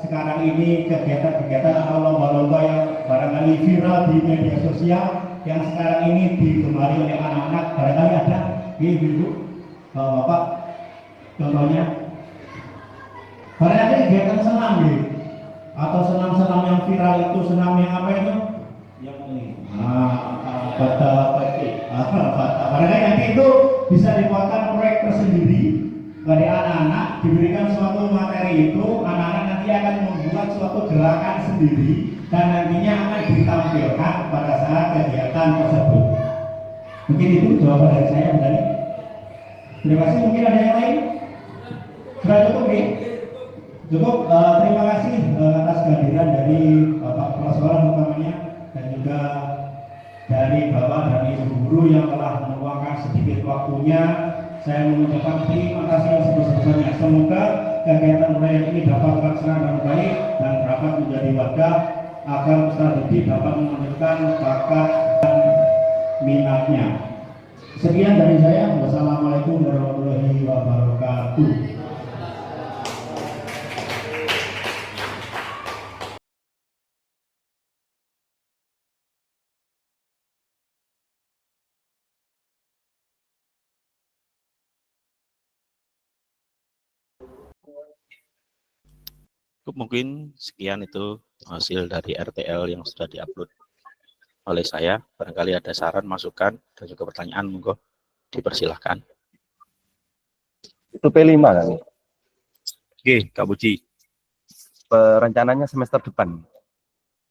sekarang ini kegiatan-kegiatan atau lomba-lomba yang barangkali viral di media sosial yang sekarang ini digemari oleh anak-anak. Barangkali ada, Ibu, Bapak, contohnya. Barangkali kegiatan senam, atau senam-senam yang viral itu, senam yang apa itu? Yang ini. Barangkali nanti itu bisa dibuatkan proyek tersendiri dari anak-anak, diberikan suatu materi itu, anak-anak nanti akan membuat suatu gerakan sendiri dan nantinya akan ditampilkan pada saat kegiatan tersebut. Mungkin itu jawaban dari saya, Bu Dani. Terima kasih. Mungkin ada yang lain? Sudah cukup, ya? Cukup. Terima kasih atas kehadiran dari Bapak Kepala Sekolah utamanya dan juga dari Bapak dan Ibu guru yang telah meluangkan sedikit waktunya. Saya mengucapkan terima kasih yang sebesar-besarnya. Semoga kegiatan proyek ini dapat terlaksana dengan baik dan dapat menjadi wadah agar peserta didik dapat menunjukkan bakat dan minatnya. Sekian dari saya. Wassalamualaikum warahmatullahi wabarakatuh. Mungkin sekian itu hasil dari RTL yang sudah diupload oleh saya. Barangkali ada saran, masukan, dan juga pertanyaan, monggo dipersilahkan. Itu P5 kan? Oke, Kak Puji. Rencananya semester depan.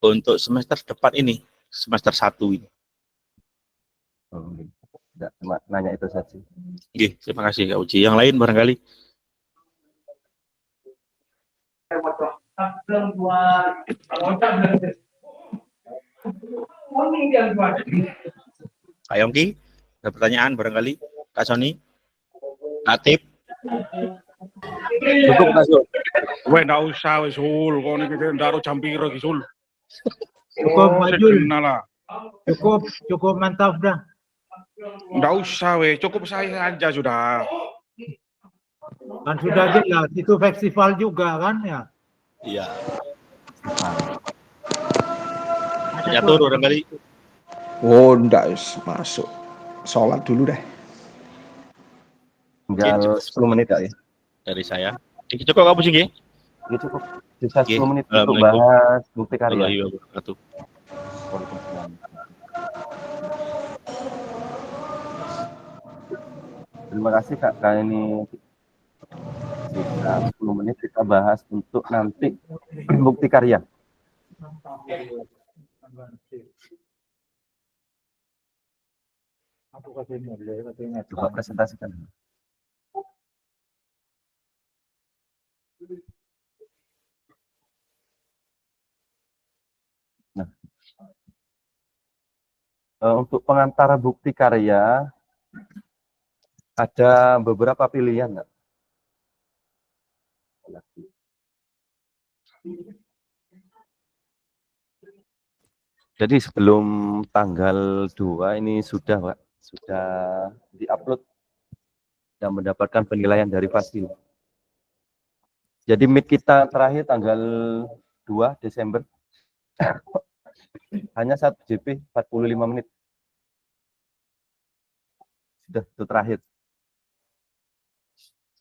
Untuk semester depan ini, semester 1 ini. Tidak, cuma nanya itu saja. Oke, terima kasih Kak Puji. Yang lain barangkali? Kak Yongki, ada pertanyaan barangkali? Kak Sony? Atip? Cukup Kak Sul. Weh ndak usah wis Sul, kok niki ndak jam piro iki Sul. Cukup Majul. Cukup mantap dah. Ndak usah weh, cukup saya aja sudah. Kan sudah jelas, itu festival juga kan ya? Iya. Nyatur barangkali. Oh, enggak masuk. Sholat dulu deh. Tinggal 10 menit ya. Dari saya. Cukup Kak Puji nggih? Ya cukup. Bisa 10 menit untuk bahas bukti karya. Terima kasih Kak. Ini sisa 10 menit kita bahas untuk nanti bukti karya. Coba presentasikan. Nah, untuk pengantara bukti karya ada beberapa pilihan. Jadi sebelum tanggal 2 ini sudah Pak, sudah diupload dan mendapatkan penilaian dari Fasil. Jadi meet kita terakhir tanggal 2 Desember hanya 1 JP 45 menit. Sudah itu terakhir.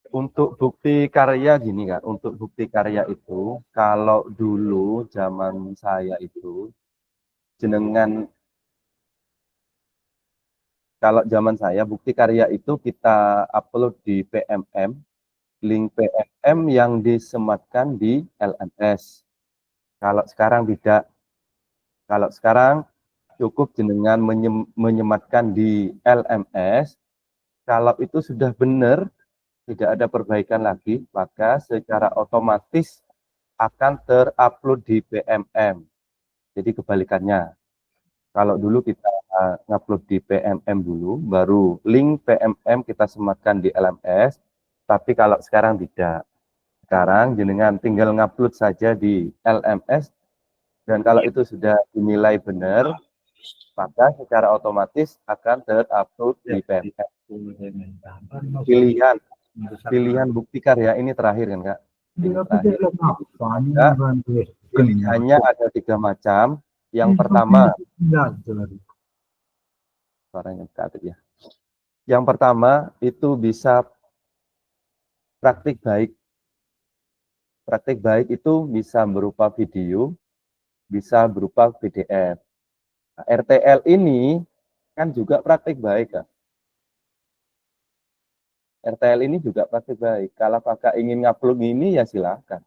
Untuk bukti karya gini Kak, untuk bukti karya itu kalau dulu zaman saya itu jenengan, kalau zaman saya bukti karya itu kita upload di PMM, link PMM yang disematkan di LMS. Kalau sekarang tidak. Kalau sekarang cukup jenengan menyematkan di LMS. Kalau itu sudah benar, tidak ada perbaikan lagi, maka secara otomatis akan terupload di PMM. Jadi kebalikannya. Kalau dulu kita ngupload di PMM dulu, baru link PMM kita sematkan di LMS, tapi kalau sekarang tidak. Sekarang jenengan tinggal ngupload saja di LMS, dan kalau itu sudah dinilai benar, maka secara otomatis akan terupload di PMM. Pilihan bukti karya ini terakhir kan Kak? Ini terakhir. Pilihannya ada 3 macam. Yang pertama, suaranya Kak ya. Yang pertama itu bisa praktik baik. Praktik baik itu bisa berupa video, bisa berupa PDF. Nah, RTL ini kan juga praktik baik Kak. RTL ini juga praktik baik. Kalau Kakak ingin ngupload ini ya silakan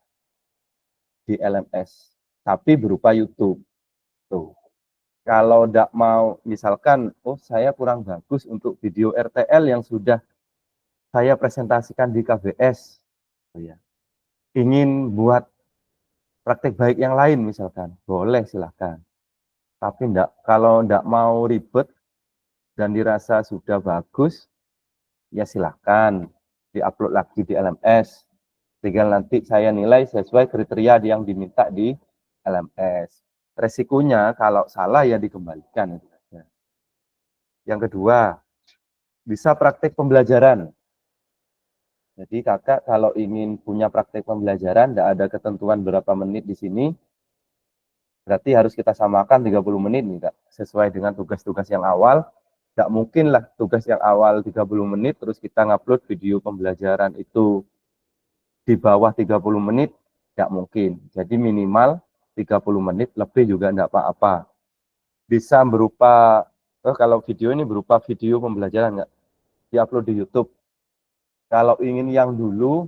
di LMS, tapi berupa YouTube. Tuh. Kalau tidak mau, misalkan, oh saya kurang bagus untuk video RTL yang sudah saya presentasikan di KBS, oh ya. Ingin buat praktik baik yang lain misalkan, boleh silakan. Tapi kalau tidak mau ribet dan dirasa sudah bagus, ya silakan diupload lagi di LMS. Tinggal nanti saya nilai sesuai kriteria yang diminta di LMS. Resikonya kalau salah ya dikembalikan. Yang kedua, bisa praktik pembelajaran. Jadi Kakak kalau ingin punya praktik pembelajaran, tidak ada ketentuan berapa menit di sini, berarti harus kita samakan 30 menit nih Kak, sesuai dengan tugas-tugas yang awal. Tidak mungkin lah tugas yang awal 30 menit, terus kita ngupload video pembelajaran itu di bawah 30 menit, tidak mungkin. Jadi minimal 30 menit, lebih juga tidak apa-apa. Bisa berupa, kalau video ini berupa video pembelajaran, nggak diupload di YouTube. Kalau ingin yang dulu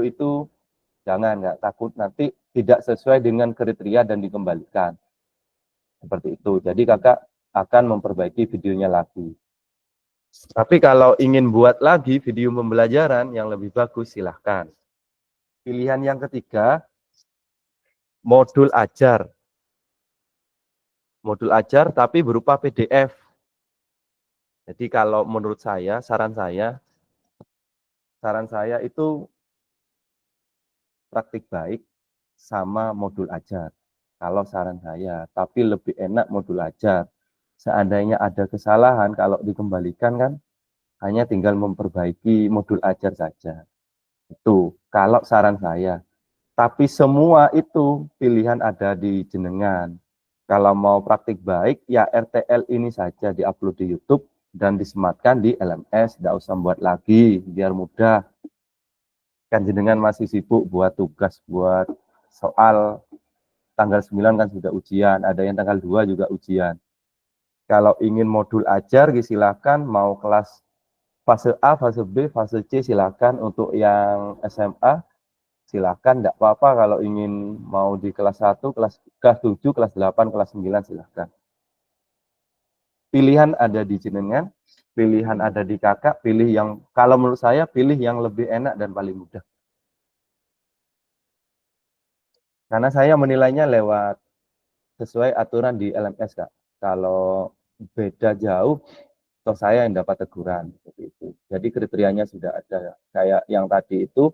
itu jangan, nggak, takut nanti tidak sesuai dengan kriteria dan dikembalikan. Seperti itu. Jadi Kakak akan memperbaiki videonya lagi. Tapi kalau ingin buat lagi video pembelajaran yang lebih bagus, silahkan. Pilihan yang ketiga, modul ajar. Modul ajar tapi berupa PDF. Jadi kalau menurut saya, saran saya itu praktik baik sama modul ajar. Kalau saran saya, tapi lebih enak modul ajar. Seandainya ada kesalahan, kalau dikembalikan kan hanya tinggal memperbaiki modul ajar saja. Itu kalau saran saya. Tapi semua itu pilihan ada di jenengan. Kalau mau praktik baik, ya RTL ini saja diupload di YouTube dan disematkan di LMS. Tidak usah buat lagi, biar mudah. Kan jenengan masih sibuk buat tugas, buat soal. Tanggal 9 kan sudah ujian, ada yang tanggal 2 juga ujian. Kalau ingin modul ajar, silakan mau kelas Fase A, fase B, fase C silakan. Untuk yang SMA silakan, enggak apa-apa kalau ingin mau di kelas 1, kelas 7, kelas 8, kelas 9 silakan. Pilihan ada di jenengan, pilihan ada di kakak, pilih yang, kalau menurut saya pilih yang lebih enak dan paling mudah. Karena saya menilainya lewat sesuai aturan di LMS, Kak. Kalau beda jauh, toh saya yang dapat teguran seperti itu. Jadi kriterianya sudah ada. Kayak yang tadi itu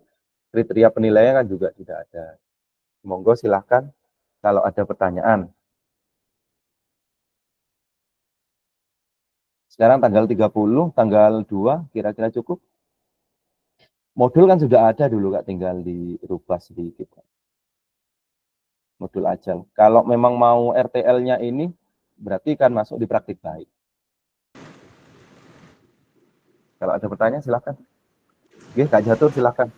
kriteria penilaian kan juga tidak ada. Monggo silahkan kalau ada pertanyaan. Sekarang tanggal 30, tanggal 2 kira-kira cukup? Modul kan sudah ada dulu Kak, tinggal dirubah sedikit. Modul ajal. Kalau memang mau RTL-nya ini berarti kan masuk di praktik baik. Kalau ada pertanyaan silahkan. Oke, Kak Jatur silahkan.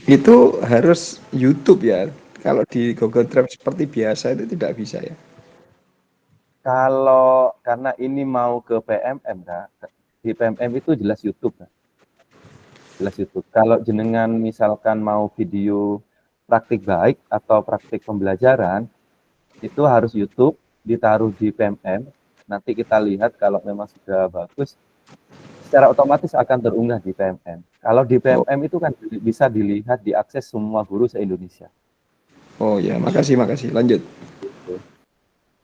Itu harus YouTube ya. Kalau di Google Drive seperti biasa itu tidak bisa ya. Kalau karena ini mau ke PMM, Kak. Di PMM itu jelas YouTube, Kak. Jelas YouTube. Kalau jenengan misalkan mau video praktik baik atau praktik pembelajaran, itu harus YouTube, ditaruh di PMM. Nanti kita lihat kalau memang sudah bagus, secara otomatis akan terunggah di PMM. Kalau di PMM itu kan bisa dilihat, diakses semua guru se-Indonesia. Oh ya, makasih. Lanjut.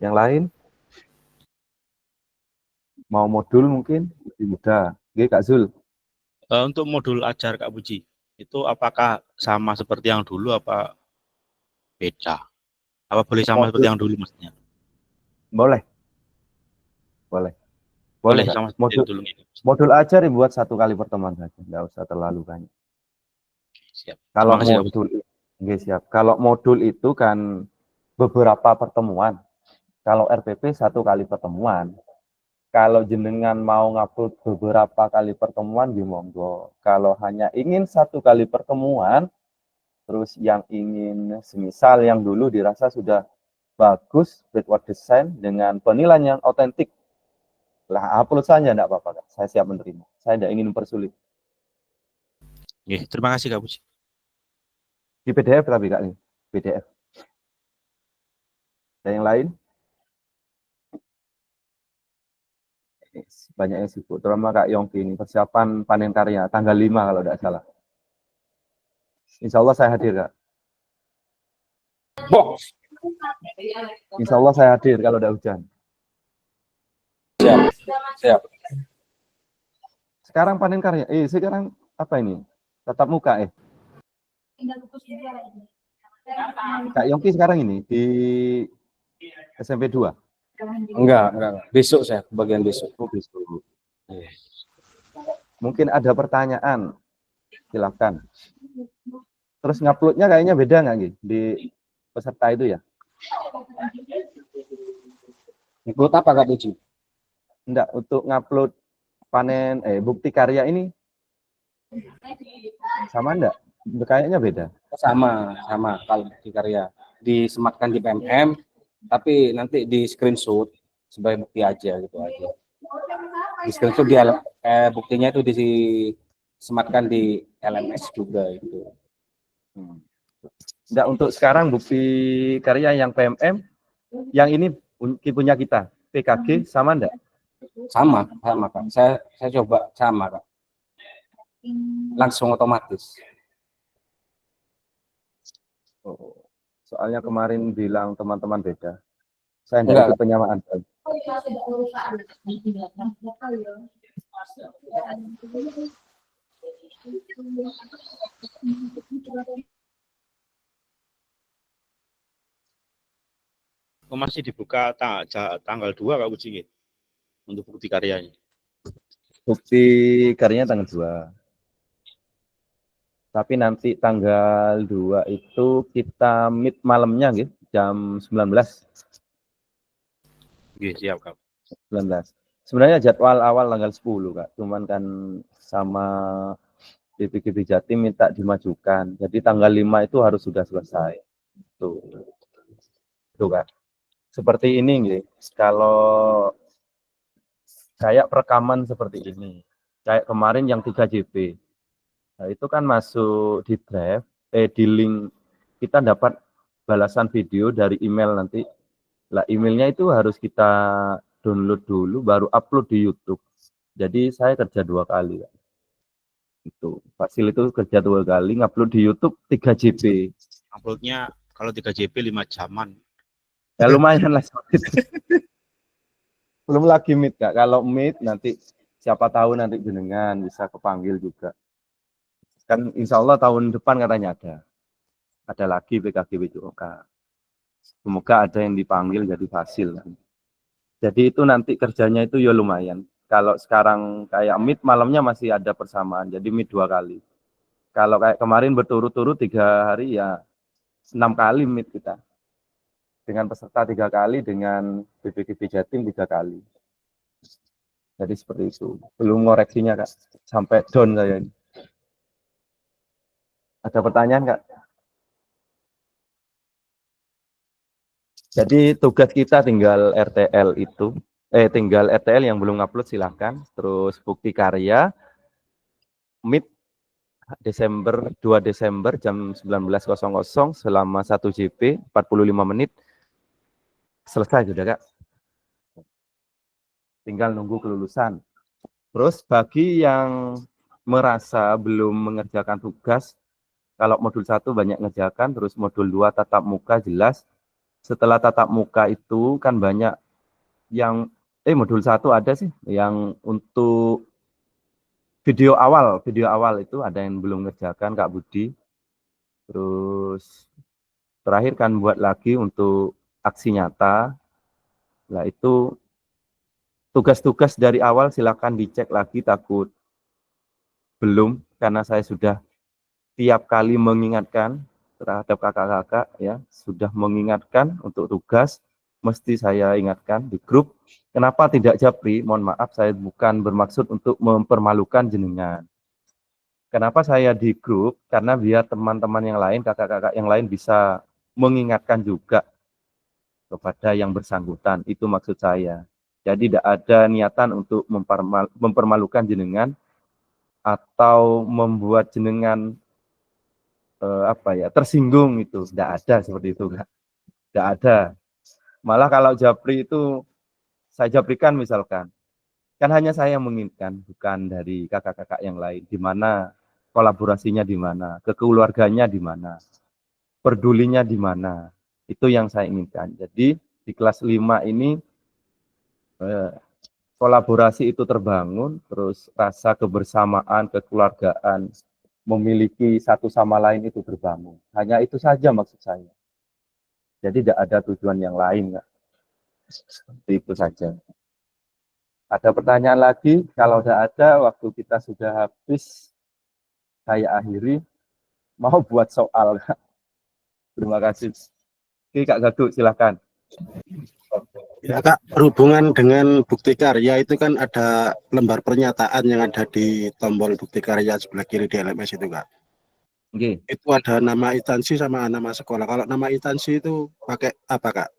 Yang lain? Mau modul mungkin lebih mudah. Oke, Kak Zul. Untuk modul ajar Kak Puji, itu apakah sama seperti yang dulu apa beda? Apa boleh sama seperti yang dulu maksudnya? Boleh. Boleh sama modul, dulu. Modul ajar dibuat 1 kali pertemuan saja, nggak usah terlalu banyak. Siap. Kalau modul, siap. Kalau modul itu kan beberapa pertemuan. Kalau RPP 1 kali pertemuan. Kalau jenengan mau ngupload beberapa kali pertemuan, monggo. Kalau hanya ingin 1 kali pertemuan, terus yang ingin semisal yang dulu dirasa sudah bagus, backward design dengan penilaian yang otentik, lah upload saja, enggak apa-apa, Kak. Saya siap menerima. Saya tidak ingin mempersulit. Terima kasih Kak Puji. Di PDF tapi Kak, ini PDF. Dan yang lain? Banyak yang sibuk, terutama Kak Yongki ini, persiapan panen karya, tanggal 5 kalau tidak salah. Insya Allah saya hadir, Kak. Insya Allah saya hadir kalau ada hujan. Siap. Sekarang panen karya, sekarang apa ini? Tatap muka, Kak Yongki sekarang ini di SMP 2? Enggak. Besok saya, bagian besok. Oh, besok. Mungkin ada pertanyaan, silakan. Terus nguploadnya kayaknya beda nggak Gi? Di peserta itu ya? Ngupload apa Kak Puji? Enggak, untuk ngupload panen, bukti karya ini sama enggak? Kayaknya beda. Sama kalau bukti karya. Disematkan di PMM, tapi nanti di screenshot sebagai bukti aja gitu aja. Di screenshot buktinya itu disematkan di LMS juga itu. Enggak, untuk sekarang bukti karya yang PMM, yang ini punya kita, PKG sama enggak? Sama Kak. Saya coba sama Kak. Langsung otomatis. Oh, soalnya kemarin bilang teman-teman beda. Saya enggak ikut penyamaan. Masih dibuka tanggal 2 Kak Puji untuk bukti karyanya. Bukti karyanya tanggal 2. Tapi nanti tanggal 2 itu kita meet malamnya gitu, jam 19. Siap Kak. 19. Sebenarnya jadwal awal tanggal 10 Kak, cuman kan sama BPGB Jatim minta dimajukan. Jadi tanggal 5 itu harus sudah selesai. Tuh Kak. Seperti ini gitu. Kalau kayak perekaman seperti ini. Kayak kemarin yang 3 JP. Nah, itu kan masuk di drive, di link kita dapat balasan video dari email nanti. Lah emailnya itu harus kita download dulu baru upload di YouTube. Jadi saya kerja 2 kali. Itu Fasil itu kerja 2 kali ngupload di YouTube 3 JP. Uploadnya kalau 3 JP 5 jaman. Ya lumayan lah. Belum lagi meet Kak. Kalau meet nanti siapa tahu nanti jenengan bisa kepanggil juga. Kan insya Allah tahun depan katanya ada lagi PKG BCOK. Semoga ada yang dipanggil jadi Fasil. Jadi itu nanti kerjanya itu ya lumayan. Kalau sekarang kayak meet malamnya masih ada persamaan, jadi meet 2 kali. Kalau kayak kemarin berturut-turut 3 hari ya 6 kali meet kita. Dengan peserta 3 kali, dengan BPGB Jatim 3 kali. Jadi seperti itu. Belum ngoreksinya Kak, sampai down saya ini. Ada pertanyaan Kak? Jadi tugas kita tinggal RTL itu, tinggal RTL yang belum upload silahkan. Terus bukti karya, meet Desember 2 Desember jam 19.00 selama 1 JP 45 menit. Selesai sudah Kak. Tinggal nunggu kelulusan. Terus bagi yang merasa belum mengerjakan tugas, kalau modul 1 banyak ngerjakan, terus modul 2 tatap muka jelas. Setelah tatap muka itu kan banyak yang modul 1 ada sih yang untuk video awal itu ada yang belum ngerjakan Kak Budi. Terus terakhir kan buat lagi untuk aksi nyata. Nah itu tugas-tugas dari awal silakan dicek lagi, takut belum, karena saya sudah tiap kali mengingatkan terhadap kakak-kakak ya, sudah mengingatkan untuk tugas, mesti saya ingatkan di grup. Kenapa tidak japri? Mohon maaf, saya bukan bermaksud untuk mempermalukan jenengan. Kenapa saya di grup? Karena biar teman-teman yang lain, kakak-kakak yang lain bisa mengingatkan juga kepada yang bersangkutan. Itu maksud saya. Jadi tidak ada niatan untuk mempermalukan jenengan atau membuat jenengan tersinggung, itu tidak ada seperti itu Kak. Tidak ada. Malah kalau japri itu saya japrikan misalkan, kan hanya saya menginginkan, bukan dari kakak-kakak yang lain. Di mana kolaborasinya, di mana kekeluarganya, di mana pedulinya, di mana, itu yang saya inginkan. Jadi di kelas 5 ini kolaborasi itu terbangun, terus rasa kebersamaan, kekeluargaan, memiliki satu sama lain itu terbangun. Hanya itu saja maksud saya. Jadi tidak ada tujuan yang lain. Seperti itu saja. Ada pertanyaan lagi? Kalau tidak ada, waktu kita sudah habis. Saya akhiri. Mau buat soal. Terima kasih. Oke Kak Gaduh, silakan. Ya Kak, berhubungan dengan bukti karya itu kan ada lembar pernyataan yang ada di tombol bukti karya sebelah kiri di LMS itu Kak. Okay. Itu ada nama instansi sama nama sekolah. Kalau nama instansi itu pakai apa Kak?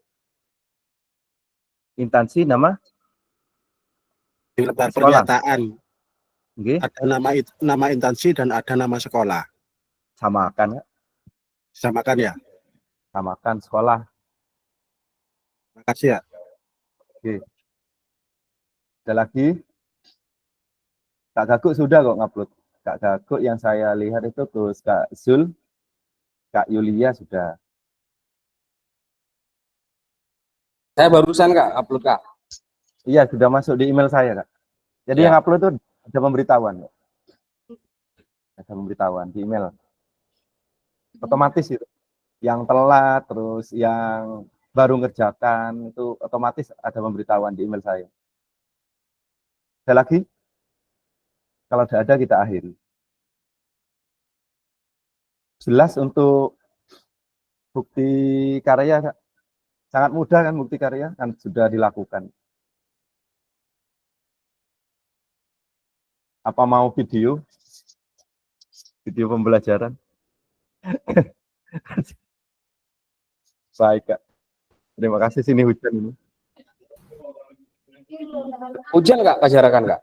Instansi nama? Di lembar sekolah. Pernyataan. Okay. Ada nama instansi dan ada nama sekolah. Samakan Kak. Samakan ya? Samakan sekolah. Makasih ya. Oke. Ada lagi? Kak Gaguh sudah kok ngupload. Kak Gaguh yang saya lihat itu terus Kak Zul, Kak Yulia sudah. Saya barusan Kak, upload Kak. Iya, sudah masuk di email saya Kak. Jadi Ya. yang upload itu ada pemberitahuan. Kak. Ada pemberitahuan di email. Otomatis itu. Yang telat, terus yang baru ngerjakan, itu otomatis ada pemberitahuan di email saya. Ada lagi? Kalau tidak ada, kita akhiri. Jelas untuk bukti karya, Kak. Sangat mudah kan bukti karya, kan sudah dilakukan. Apa mau video? Video pembelajaran? Baik, Kak. Terima kasih, sini hujan ini. Hujan Kak, Pajarakan Kak?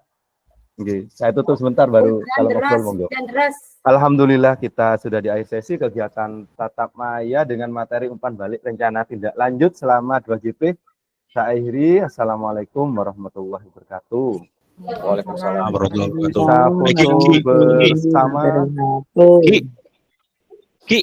Oke, saya tutup sebentar baru kalau ngobrol monggo. Alhamdulillah kita sudah di akhir sesi kegiatan tatap maya dengan materi umpan balik rencana tindak lanjut selama 2GP. Saya akhiri. Assalamualaikum warahmatullahi wabarakatuh. Waalaikumsalam warahmatullahi wabarakatuh. Kita foto bersama. Ki.